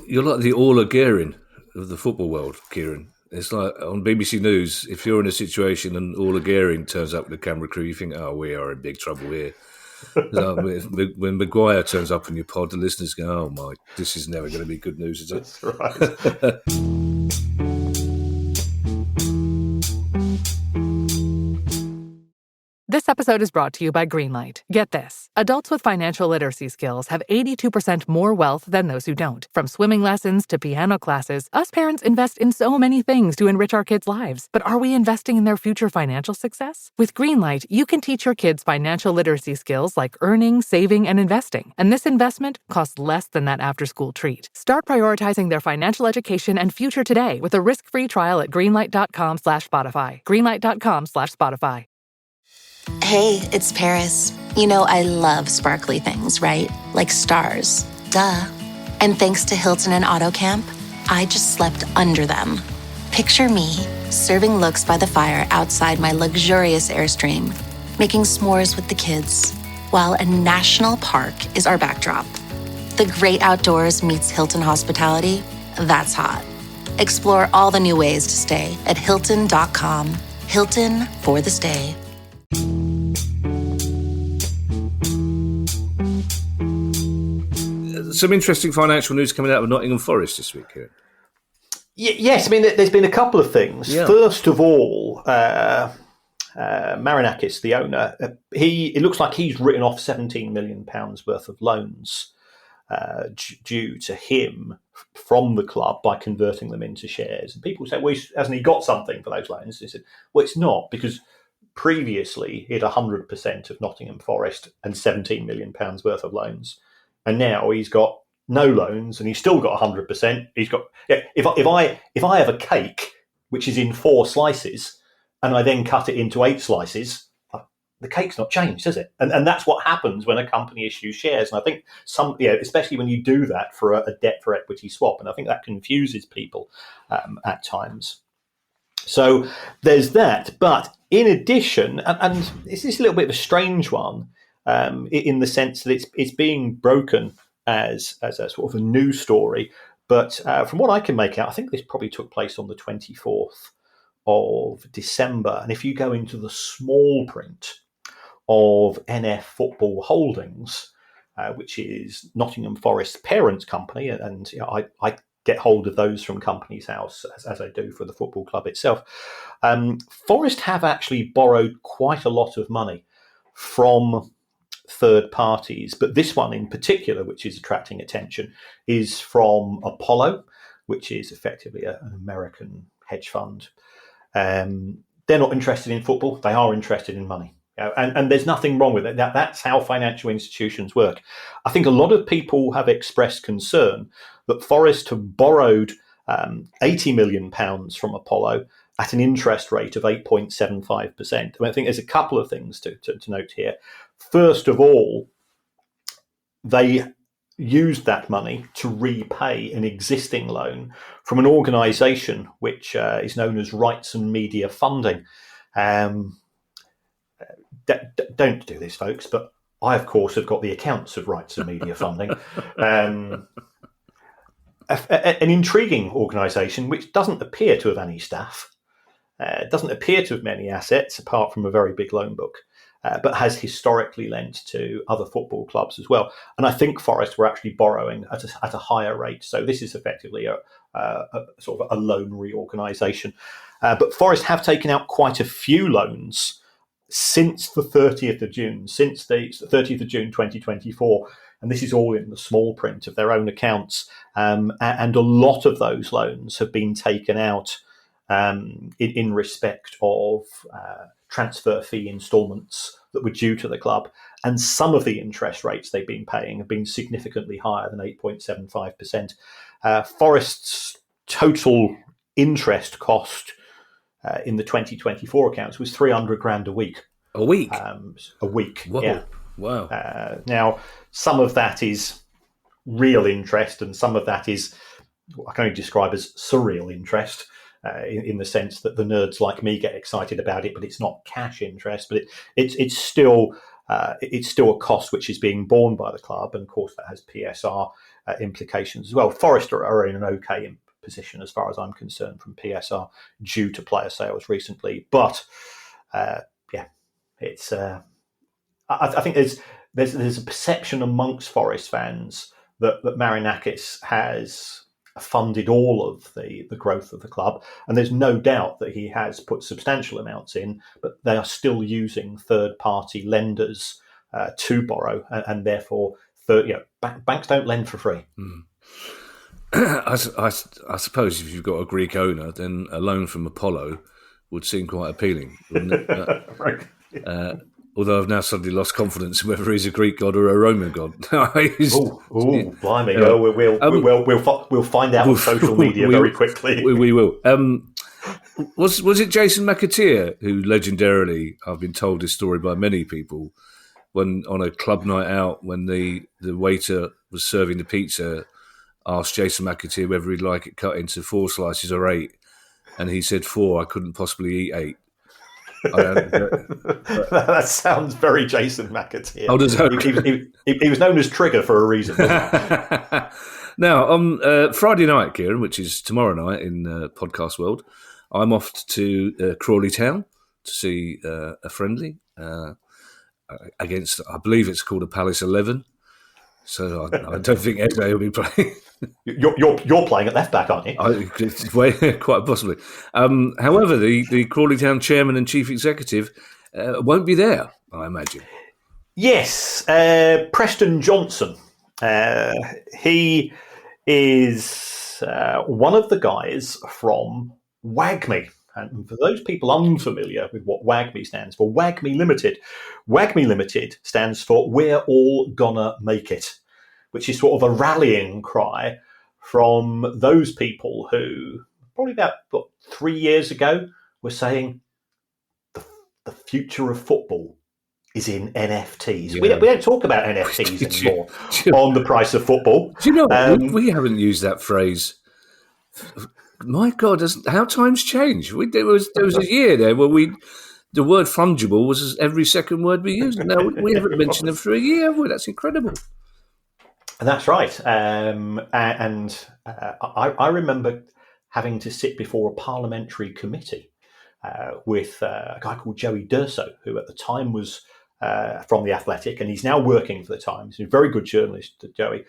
You're like the Orla Guerin of the football world, Kieran. It's like on BBC News, if you're in a situation and Orla Guerin turns up with the camera crew, you think, oh, we are in big trouble here. When Maguire turns up in your pod, the listeners go, oh, my, this is never going to be good news, is it? That's right. This episode is brought to you by Greenlight. Get this. Adults with financial literacy skills have 82% more wealth than those who don't. From swimming lessons to piano classes, us parents invest in so many things to enrich our kids' lives. But are we investing in their future financial success? With Greenlight, you can teach your kids financial literacy skills like earning, saving, and investing. And this investment costs less than that after-school treat. Start prioritizing their financial education and future today with a risk-free trial at greenlight.com/Spotify. Greenlight.com/Spotify. Hey, it's Paris. You know, I love sparkly things, right? Like stars. Duh. And thanks to Hilton and AutoCamp, I just slept under them. Picture me serving looks by the fire outside my luxurious Airstream, making s'mores with the kids, while a national park is our backdrop. The great outdoors meets Hilton hospitality. That's hot. Explore all the new ways to stay at Hilton.com. Hilton for the stay. Some interesting financial news coming out of Nottingham Forest this week, Kieran. Yes, I mean, there's been a couple of things. Yeah. First of all, Marinakis, the owner, it looks like he's written off £17 million worth of loans due to him from the club by converting them into shares. And people say, well, hasn't he got something for those loans? He said, well, it's not, because previously he had 100% of Nottingham Forest and £17 million worth of loans. And now he's got no loans, and he's still got 100%. He's got if I have a cake which is in 4 slices, and I then cut it into 8 slices, the cake's not changed, is it? And that's what happens when a company issues shares. And I think especially when you do that for a debt for equity swap, and I think that confuses people at times. So there's that. But in addition, and this is a little bit of a strange one, in the sense that it's being broken as a sort of a news story. But from what I can make out, I think this probably took place on the 24th of December. And if you go into the small print of NF Football Holdings, which is Nottingham Forest's parent company, and I get hold of those from Companies House, as I do for the football club itself, Forest have actually borrowed quite a lot of money from third parties, but this one in particular, which is attracting attention, is from Apollo, which is effectively an American hedge fund. They're not interested in football; they are interested in money, and there's nothing wrong with it. That's how financial institutions work. I think a lot of people have expressed concern that Forest have borrowed £80 million from Apollo at an interest rate of 8.75%. I think there's a couple of things to note here. First of all, they used that money to repay an existing loan from an organisation which is known as Rights and Media Funding. Don't do this, folks, but I, of course, have got the accounts of Rights and Media Funding. An intriguing organisation which doesn't appear to have any staff, doesn't appear to have many assets apart from a very big loan book, but has historically lent to other football clubs as well. And I think Forest were actually borrowing at a higher rate. So this is effectively a sort of a loan reorganisation. But Forest have taken out quite a few loans since the 30th of June, since the 30th of June 2024. And this is all in the small print of their own accounts. And a lot of those loans have been taken out in respect of transfer fee instalments that were due to the club. And some of the interest rates they've been paying have been significantly higher than 8.75%. Forest's total interest cost in the 2024 accounts was $300,000 a week. A week? A week, Whoa. yeah. Wow. Now, some of that is real interest, and some of that is what I can only describe as surreal interest, in the sense that the nerds like me get excited about it, but it's not cash interest. But it's still a cost which is being borne by the club, and of course that has PSR implications as well. Forest are in an okay position as far as I'm concerned from PSR due to player sales recently, but it's. I think there's a perception amongst Forest fans that Marinakis has funded all of the growth of the club, and there's no doubt that he has put substantial amounts in, but they are still using third-party lenders to borrow, and therefore banks don't lend for free. I suppose if you've got a Greek owner, then a loan from Apollo would seem quite appealing, wouldn't it? Right. Although I've now suddenly lost confidence in whether he's a Greek god or a Roman god. Blimey! We'll find out on social media very quickly. We will. Was it Jason McAteer who legendarily, I've been told this story by many people, when on a club night out, when the waiter was serving the pizza asked Jason McAteer whether he'd like it cut into 4 slices or 8, and he said 4. I couldn't possibly eat 8. That sounds very Jason McAteer. Oh, does that? He was known as Trigger for a reason, wasn't he? Now, on Friday night, Kieran, which is tomorrow night in podcast world, I'm off to Crawley Town to see a friendly against, I believe it's called a Palace 11. So I don't think Eze will be playing. You're playing at left back, aren't you? Quite possibly. However, the Crawley Town chairman and chief executive won't be there, I imagine. Yes, Preston Johnson. He is one of the guys from WAGME. And for those people unfamiliar with what WAGME stands for, WAGME Limited. WAGME Limited stands for We're All Gonna Make It, which is sort of a rallying cry from those people who, probably about 3 years ago, were saying the future of football is in NFTs. Yeah. We don't talk about NFTs anymore on the price of football. Do you know, we haven't used that phrase. My God, how times change. There was a year there where the word fungible was every second word we used. Now we haven't mentioned them for a year, have we? That's incredible. That's right. I remember having to sit before a parliamentary committee with a guy called Joey D'Urso, who at the time was from The Athletic, and he's now working for The Times. He's a very good journalist, Joey.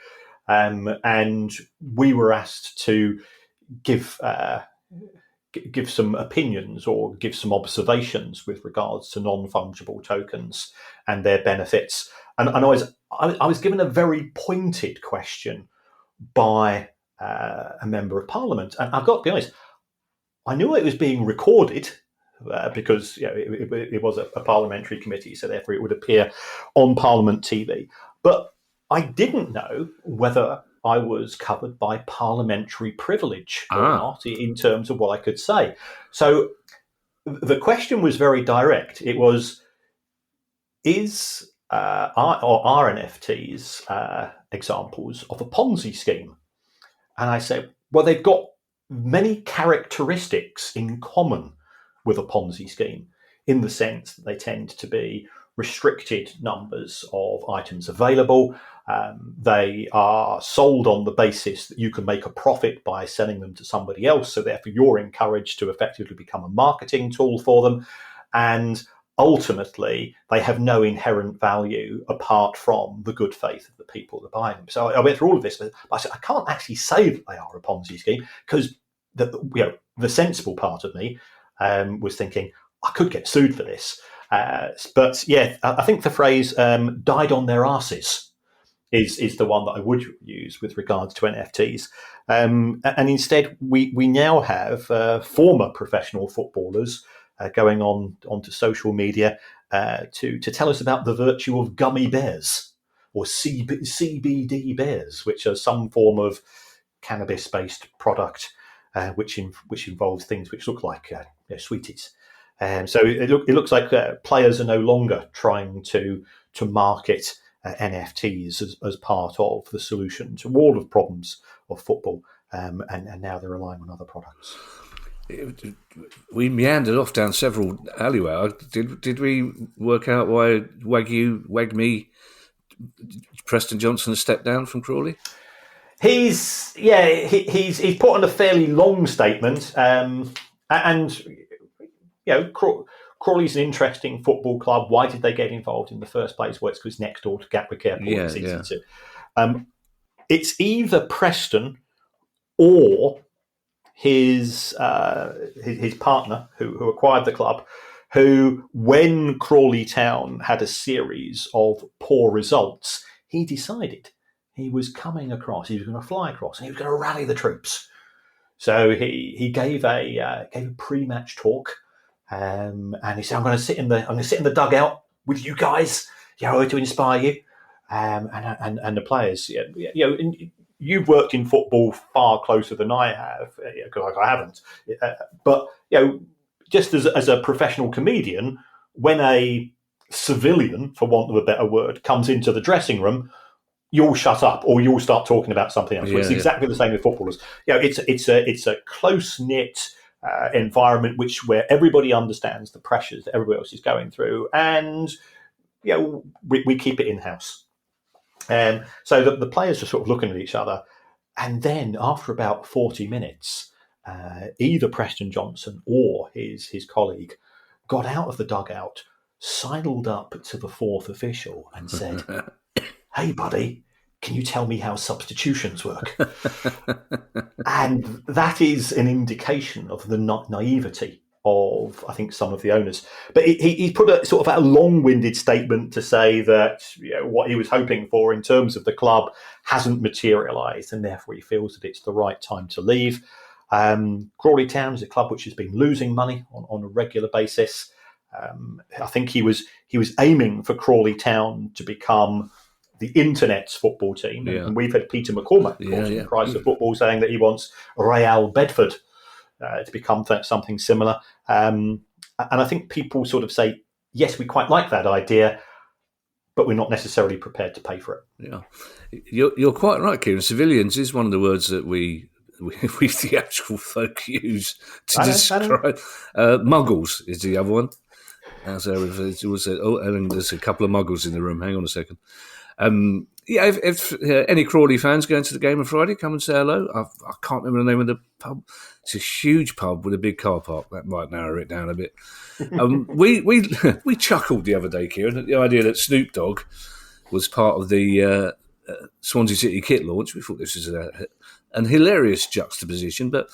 And we were asked to give some opinions or give some observations with regards to non-fungible tokens and their benefits. And I was given a very pointed question by a member of Parliament. And I've got to be honest, I knew it was being recorded because it was a parliamentary committee, so therefore it would appear on Parliament TV. But I didn't know whether I was covered by parliamentary privilege or not in terms of what I could say. So the question was very direct. It was, are NFTs examples of a Ponzi scheme? And I said, well, they've got many characteristics in common with a Ponzi scheme in the sense that they tend to be restricted numbers of items available. They are sold on the basis that you can make a profit by selling them to somebody else. So therefore you're encouraged to effectively become a marketing tool for them. And ultimately they have no inherent value apart from the good faith of the people that buy them. So I went through all of this, but I said, I can't actually say that they are a Ponzi scheme because the sensible part of me was thinking I could get sued for this. But yeah, I think the phrase died on their arses is the one that I would use with regards to NFTs. And instead, we now have former professional footballers going onto social media to tell us about the virtue of gummy bears or CBD bears, which are some form of cannabis-based product which involves things which look like sweeties. So it looks like players are no longer trying to market NFTs as part of the solution to all of the problems of football, and now they're relying on other products. We meandered off down several alleyways. Did we work out why WAGME, Preston Johnson has stepped down from Crawley? He's put on a fairly long statement, and Crawley's an interesting football club. Why did they get involved in the first place? Well, it's because next door to Gatwick Airport. It's easy to. It's either Preston or his partner who acquired the club, who, when Crawley Town had a series of poor results, he decided he was coming across. He was going to fly across, and he was going to rally the troops. So he gave a pre-match talk. And he said, I'm going to sit in the dugout with you guys, to inspire you. And the players, you've worked in football far closer than I have, because I haven't. But just as a professional comedian, when a civilian, for want of a better word, comes into the dressing room, you'll shut up or you'll start talking about something else. It's exactly the same with footballers. It's a close knit environment where everybody understands the pressures that everybody else is going through, and we keep it in house. So the players are sort of looking at each other, and then after about 40 minutes, either Preston Johnson or his colleague got out of the dugout, sidled up to the fourth official, and said, "Hey, buddy, can you tell me how substitutions work?" And that is an indication of the naivety of, I think, some of the owners. But he put a sort of a long-winded statement to say that what he was hoping for in terms of the club hasn't materialised, and therefore he feels that it's the right time to leave. Crawley Town is a club which has been losing money on a regular basis. I think he was aiming for Crawley Town to become the internet's football team, and we've had Peter McCormack, of course, in Price of Football, saying that he wants Real Bedford to become something similar. And I think people sort of say, yes, we quite like that idea, but we're not necessarily prepared to pay for it. Yeah, you're quite right, Kieran. Civilians is one of the words that we the actual folk use to describe. Muggles is the other one. And there's a couple of muggles in the room. Hang on a second. If any Crawley fans going to the game on Friday, come and say hello. I can't remember the name of the pub. It's a huge pub with a big car park. That might narrow it down a bit. We chuckled the other day, Kieran, at the idea that Snoop Dogg was part of the Swansea City kit launch. We thought this was an hilarious juxtaposition, but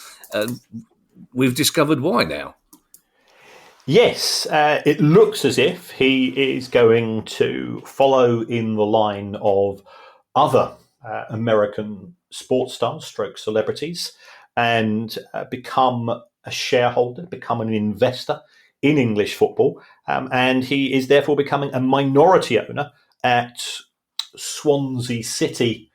we've discovered why now. Yes, it looks as if he is going to follow in the line of other American sports stars, stroke celebrities, and become a shareholder, become an investor in English football. And he is therefore becoming a minority owner at Swansea City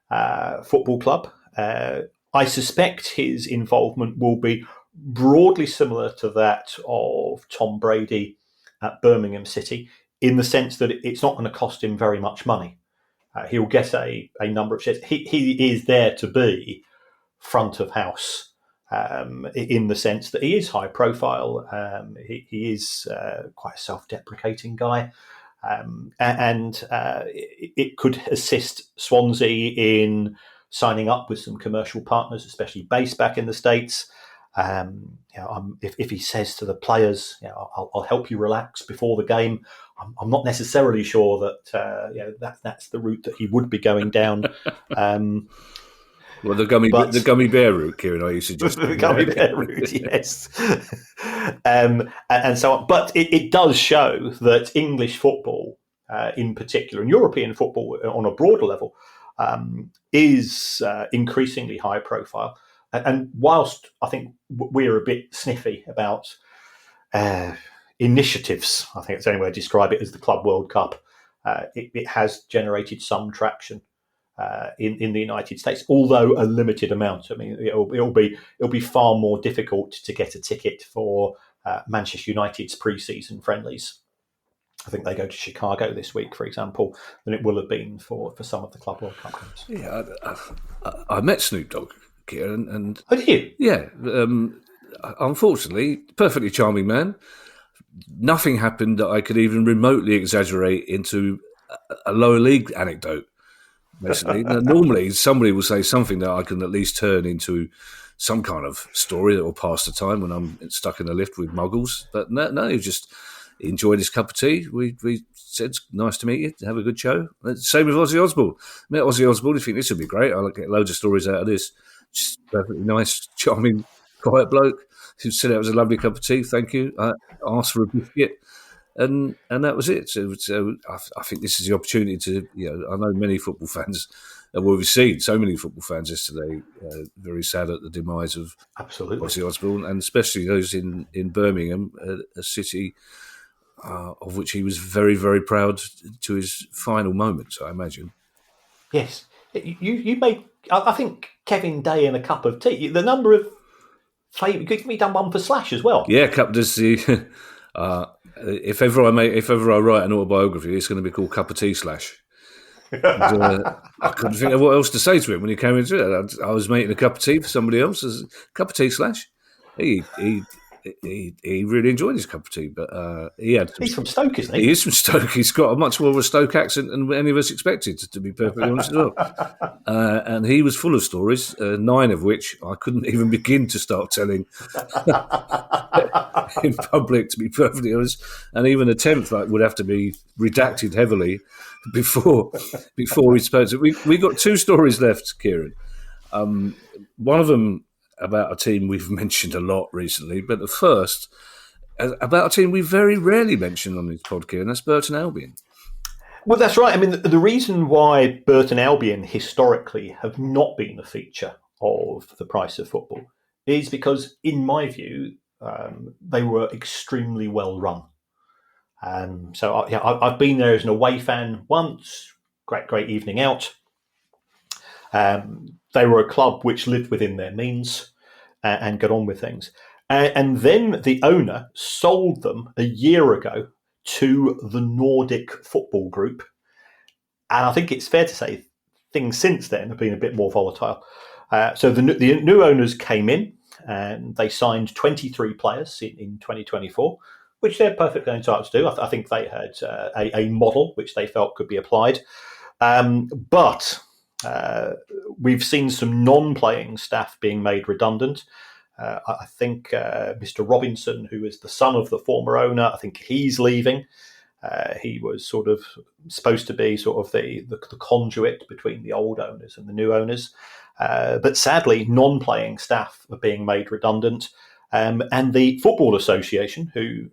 Football Club. I suspect his involvement will be broadly similar to that of Tom Brady at Birmingham City, in the sense that it's not going to cost him very much money. He'll get a number of shares. He is there to be front of house, in the sense that he is high profile. He is quite a self-deprecating guy. And it could assist Swansea in signing up with some commercial partners, especially based back in the States. If he says to the players, I'll help you relax before the game, I'm not necessarily sure that that's the route that he would be going down. Well, the gummy bear route, Kieran, I used to just the gummy bear route, yes. And so on. But it does show that English football, in particular, and European football on a broader level, is increasingly high profile. And whilst I think we're a bit sniffy about initiatives, I think it's the only way to describe it, as the Club World Cup, it has generated some traction in the United States, although a limited amount. I mean, it'll be far more difficult to get a ticket for Manchester United's pre-season friendlies. I think they go to Chicago this week, for example, than it will have been for some of the Club World Cup games. Yeah, I met Snoop Dogg, Kieran, and oh, did you? Yeah, unfortunately, perfectly charming man. Nothing happened that I could even remotely exaggerate into a lower league anecdote. Basically, normally somebody will say something that I can at least turn into some kind of story that will pass the time when I'm stuck in a lift with muggles. But no, he just enjoyed his cup of tea. We said, nice to meet you, have a good show. Same with Ozzy Osbourne. Met Ozzy Osbourne, I think this would be great. I'll get loads of stories out of this. Just perfectly nice, charming, quiet bloke who said it was a lovely cup of tea. Thank you. I asked for a biscuit, and that was it. So I think this is the opportunity to, I know many football fans, we've seen so many football fans yesterday very sad at the demise of Ozzy Osbourne, and especially those in Birmingham, a city of which he was very, very proud to his final moments, I imagine. Yes. You made, I think, Kevin Day and a cup of tea. The number of favourite, could we done one for Slash as well? Yeah, does the. If ever I write an autobiography, it's going to be called Cup of Tea Slash. And, I couldn't think of what else to say to him when he came into it. I was making a cup of tea for somebody else. A cup of tea slash. He really enjoyed his cup of tea, but he's from Stoke, isn't he? He is from Stoke. He's got a much more of a Stoke accent than any of us expected, to be perfectly honest as well. And he was full of stories, 9 of which I couldn't even begin to start telling in public, to be perfectly honest. And even a 10th would have to be redacted heavily before we spoke. So we got 2 stories left, Kieran. One of them about a team we've mentioned a lot recently, but the first about a team we very rarely mention on this podcast, and that's Burton Albion. Well, that's right. I mean, the reason why Burton Albion historically have not been a feature of the price of football is because, in my view, they were extremely well run. So I've been there as an away fan once. Great evening out. They were a club which lived within their means and got on with things. And then the owner sold them a year ago to the Nordic Football Group. And I think it's fair to say things since then have been a bit more volatile. So the new owners came in and they signed 23 players in 2024, which they're perfectly entitled to do. I think they had a model which they felt could be applied. But we've seen some non-playing staff being made redundant. I think Mr. Robinson, who is the son of the former owner, I think he's leaving. He was sort of supposed to be sort of the conduit between the old owners and the new owners. But sadly, non-playing staff are being made redundant. And the Football Association, who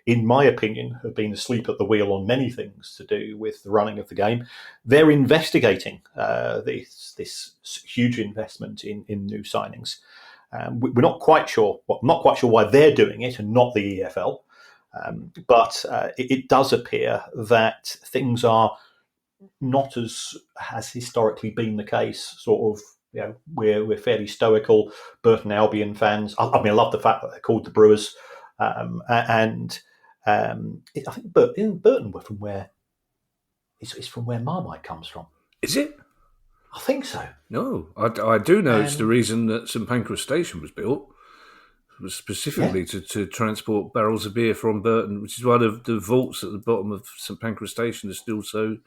in my opinion, have been asleep at the wheel on many things to do with the running of the game, they're investigating this huge investment in new signings. We're not quite sure. Not quite sure why they're doing it, and not the EFL. But it does appear that things are not as has historically been the case. Sort of, we're fairly stoical Burton Albion fans. I mean, I love the fact that they're called the Brewers, and I think Burton were from where it's from where Marmite comes from. Is it? I think so. No, I do know it's the reason that St Pancras Station was built. Was specifically to transport barrels of beer from Burton, which is why the vaults at the bottom of St Pancras Station are still so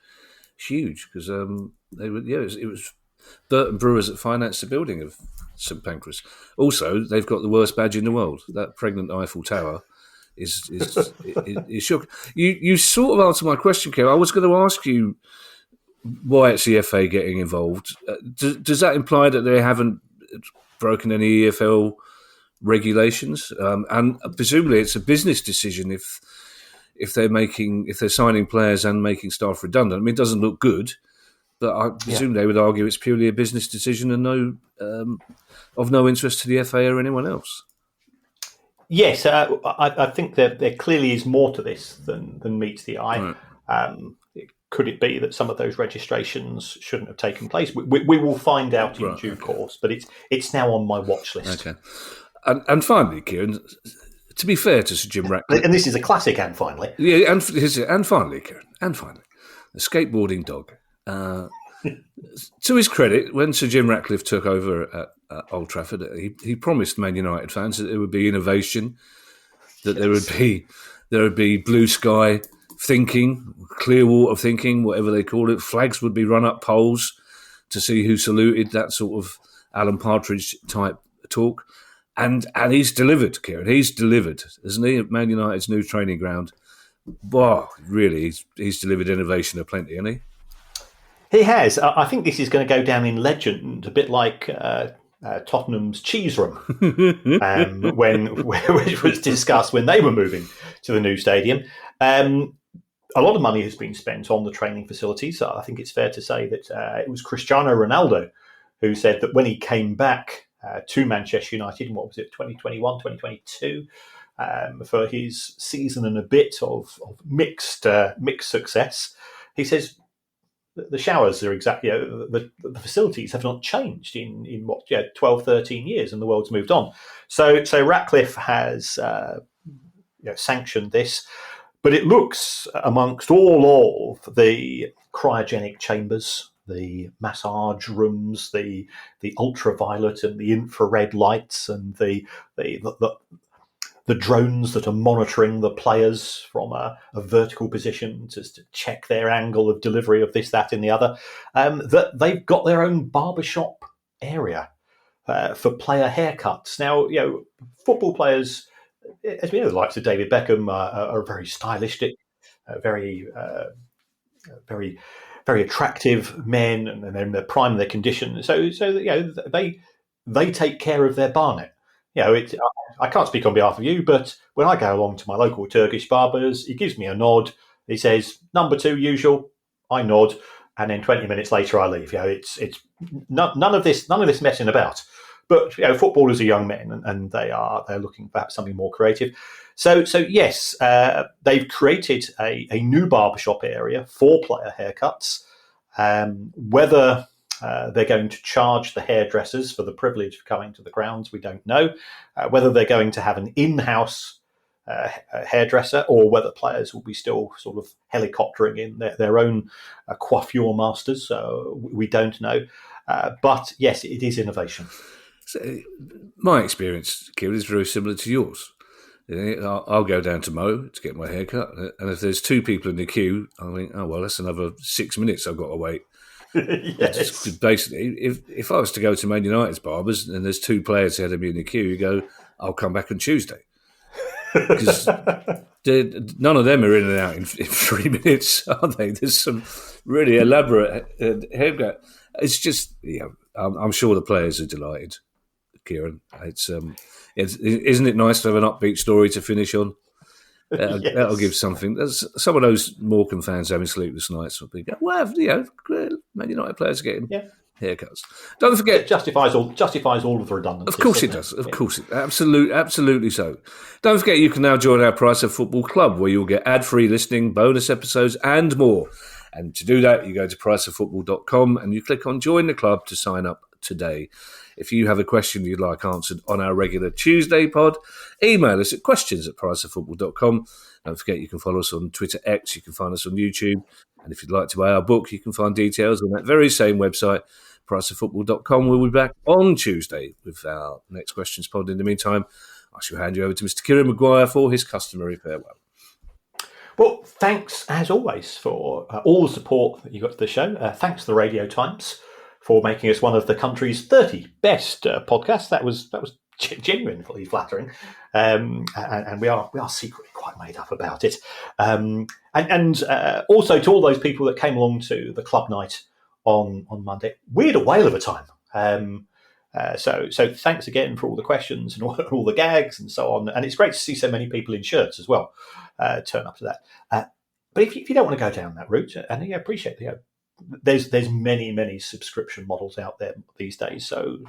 huge, because it was Burton Brewers that financed the building of St Pancras. Also, they've got the worst badge in the world. That pregnant Eiffel Tower is shocking. You sort of answered my question, Kev. I was going to ask you why it's the FA getting involved. Does that imply that they haven't broken any EFL regulations, and presumably it's a business decision if they're signing players and making staff redundant? I mean, it doesn't look good, but I presume they would argue it's purely a business decision and of no interest to the FA or anyone else. Yes, I think there clearly is more to this than meets the eye. Right. Could it be that some of those registrations shouldn't have taken place? We will find out in due course, but it's now on my watch list. Okay. And finally, Kieran, to be fair to Sir Jim Ratcliffe... And this is a classic, and finally. Yeah, and finally, Kieran, and finally, a skateboarding dog. To his credit, when Sir Jim Ratcliffe took over at Old Trafford, he promised Man United fans that there would be innovation, that there would be blue sky thinking, clear water thinking, whatever they call it. Flags would be run up poles to see who saluted, that sort of Alan Partridge type talk. And he's delivered, Kieran. He's delivered, isn't he? At Man United's new training ground. Wow, really, he's delivered innovation aplenty, hasn't he? He has. I think this is going to go down in legend, a bit like Tottenham's cheese room, which was discussed when they were moving to the new stadium. A lot of money has been spent on the training facilities. I think it's fair to say that it was Cristiano Ronaldo who said that when he came back to Manchester United in, 2021, 2022, for his season and a bit of mixed success, he says the showers are exactly, the facilities have not changed in 12, 13 years, and the world's moved on. So Ratcliffe has sanctioned this. But it looks, amongst all of the cryogenic chambers, the massage rooms, the ultraviolet and the infrared lights, and the drones that are monitoring the players from a vertical position to check their angle of delivery of this, that, and the other, that they've got their own barbershop area for player haircuts. Now, football players, as we know, the likes of David Beckham are very stylistic, very attractive men, and they're in the prime of their condition. So they take care of their barnet. I can't speak on behalf of you, but when I go along to my local Turkish barbers, he gives me a nod. He says, "Number 2, usual." I nod, and then 20 minutes later I leave. It's none of this messing about. But footballers are young men, and they're looking for something more creative. So yes, they've created a new barbershop area for player haircuts. Whether they're going to charge the hairdressers for the privilege of coming to the grounds, we don't know. Whether they're going to have an in-house hairdresser, or whether players will be still sort of helicoptering in their own coiffure masters, we don't know. But yes, it is innovation. So, my experience, Kieran, is very similar to yours. I'll go down to Mo to get my hair cut, and if there's 2 people in the queue, I think, oh well, that's another 6 minutes I've got to wait. Yes. Basically, if I was to go to Man United's barbers and there's 2 players ahead of me in the queue, you go, I'll come back on Tuesday. Because none of them are in and out in 3 minutes, are they? There's some really elaborate haircut. It's just, I'm sure the players are delighted, Kieran. Isn't it nice to have an upbeat story to finish on? Yes. That'll give something. Some of those Morecambe fans having sleepless nights will be, well, Man United players are getting haircuts. Don't forget, it justifies all of the redundancies. Of course it does. Of course it absolutely so. Don't forget, you can now join our Price of Football Club, where you'll get ad-free listening, bonus episodes, and more. And to do that, you go to priceoffootball.com and you click on Join the Club to sign up today. If you have a question you'd like answered on our regular Tuesday pod, email us at questions@priceoffootball.com. Don't forget, you can follow us on Twitter X, you can find us on YouTube, and if you'd like to buy our book, you can find details on that very same website, priceoffootball.com. We'll be back on Tuesday with our next questions pod. In the meantime, I shall hand you over to Mr. Kieran Maguire for his customary farewell. Well, thanks as always for all the support that you got to the show. Thanks to the Radio Times for making us one of the country's 30 best podcasts. That was genuinely flattering, and we are secretly quite made up about it. And also to all those people that came along to the club night on Monday. We had a whale of a time. So thanks again for all the questions and all the gags and so on. And it's great to see so many people in shirts as well turn up to that. But if you don't want to go down that route, and I appreciate there's many subscription models out there these days. So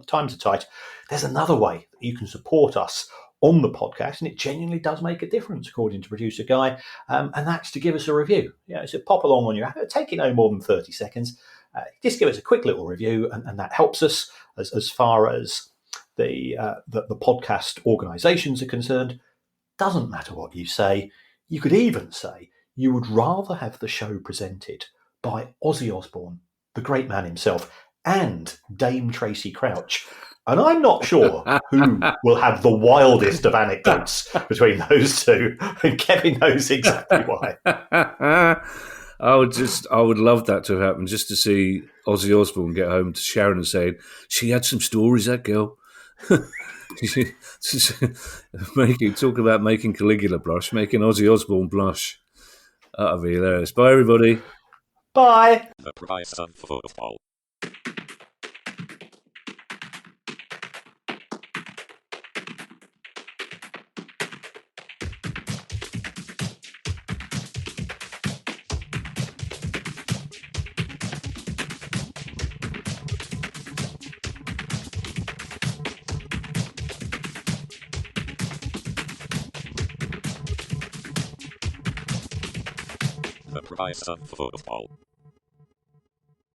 times are tight. There's another way that you can support us on the podcast, and it genuinely does make a difference, according to producer Guy. And that's to give us a review. So pop along on your app. Take it no more than 30 seconds. Just give us a quick little review, and that helps us as far as the podcast organisations are concerned. Doesn't matter what you say. You could even say you would rather have the show presented by Ozzy Osbourne, the great man himself, and Dame Tracy Crouch. And I'm not sure who will have the wildest of anecdotes between those two, and Kevin knows exactly why. I would love that to have happened, just to see Ozzy Osbourne get home to Sharon and say, she had some stories, that girl. Talk about making Caligula blush, making Ozzy Osbourne blush. That'll be hilarious. Bye, everybody. Bye. The Price of Football. The Price of Football.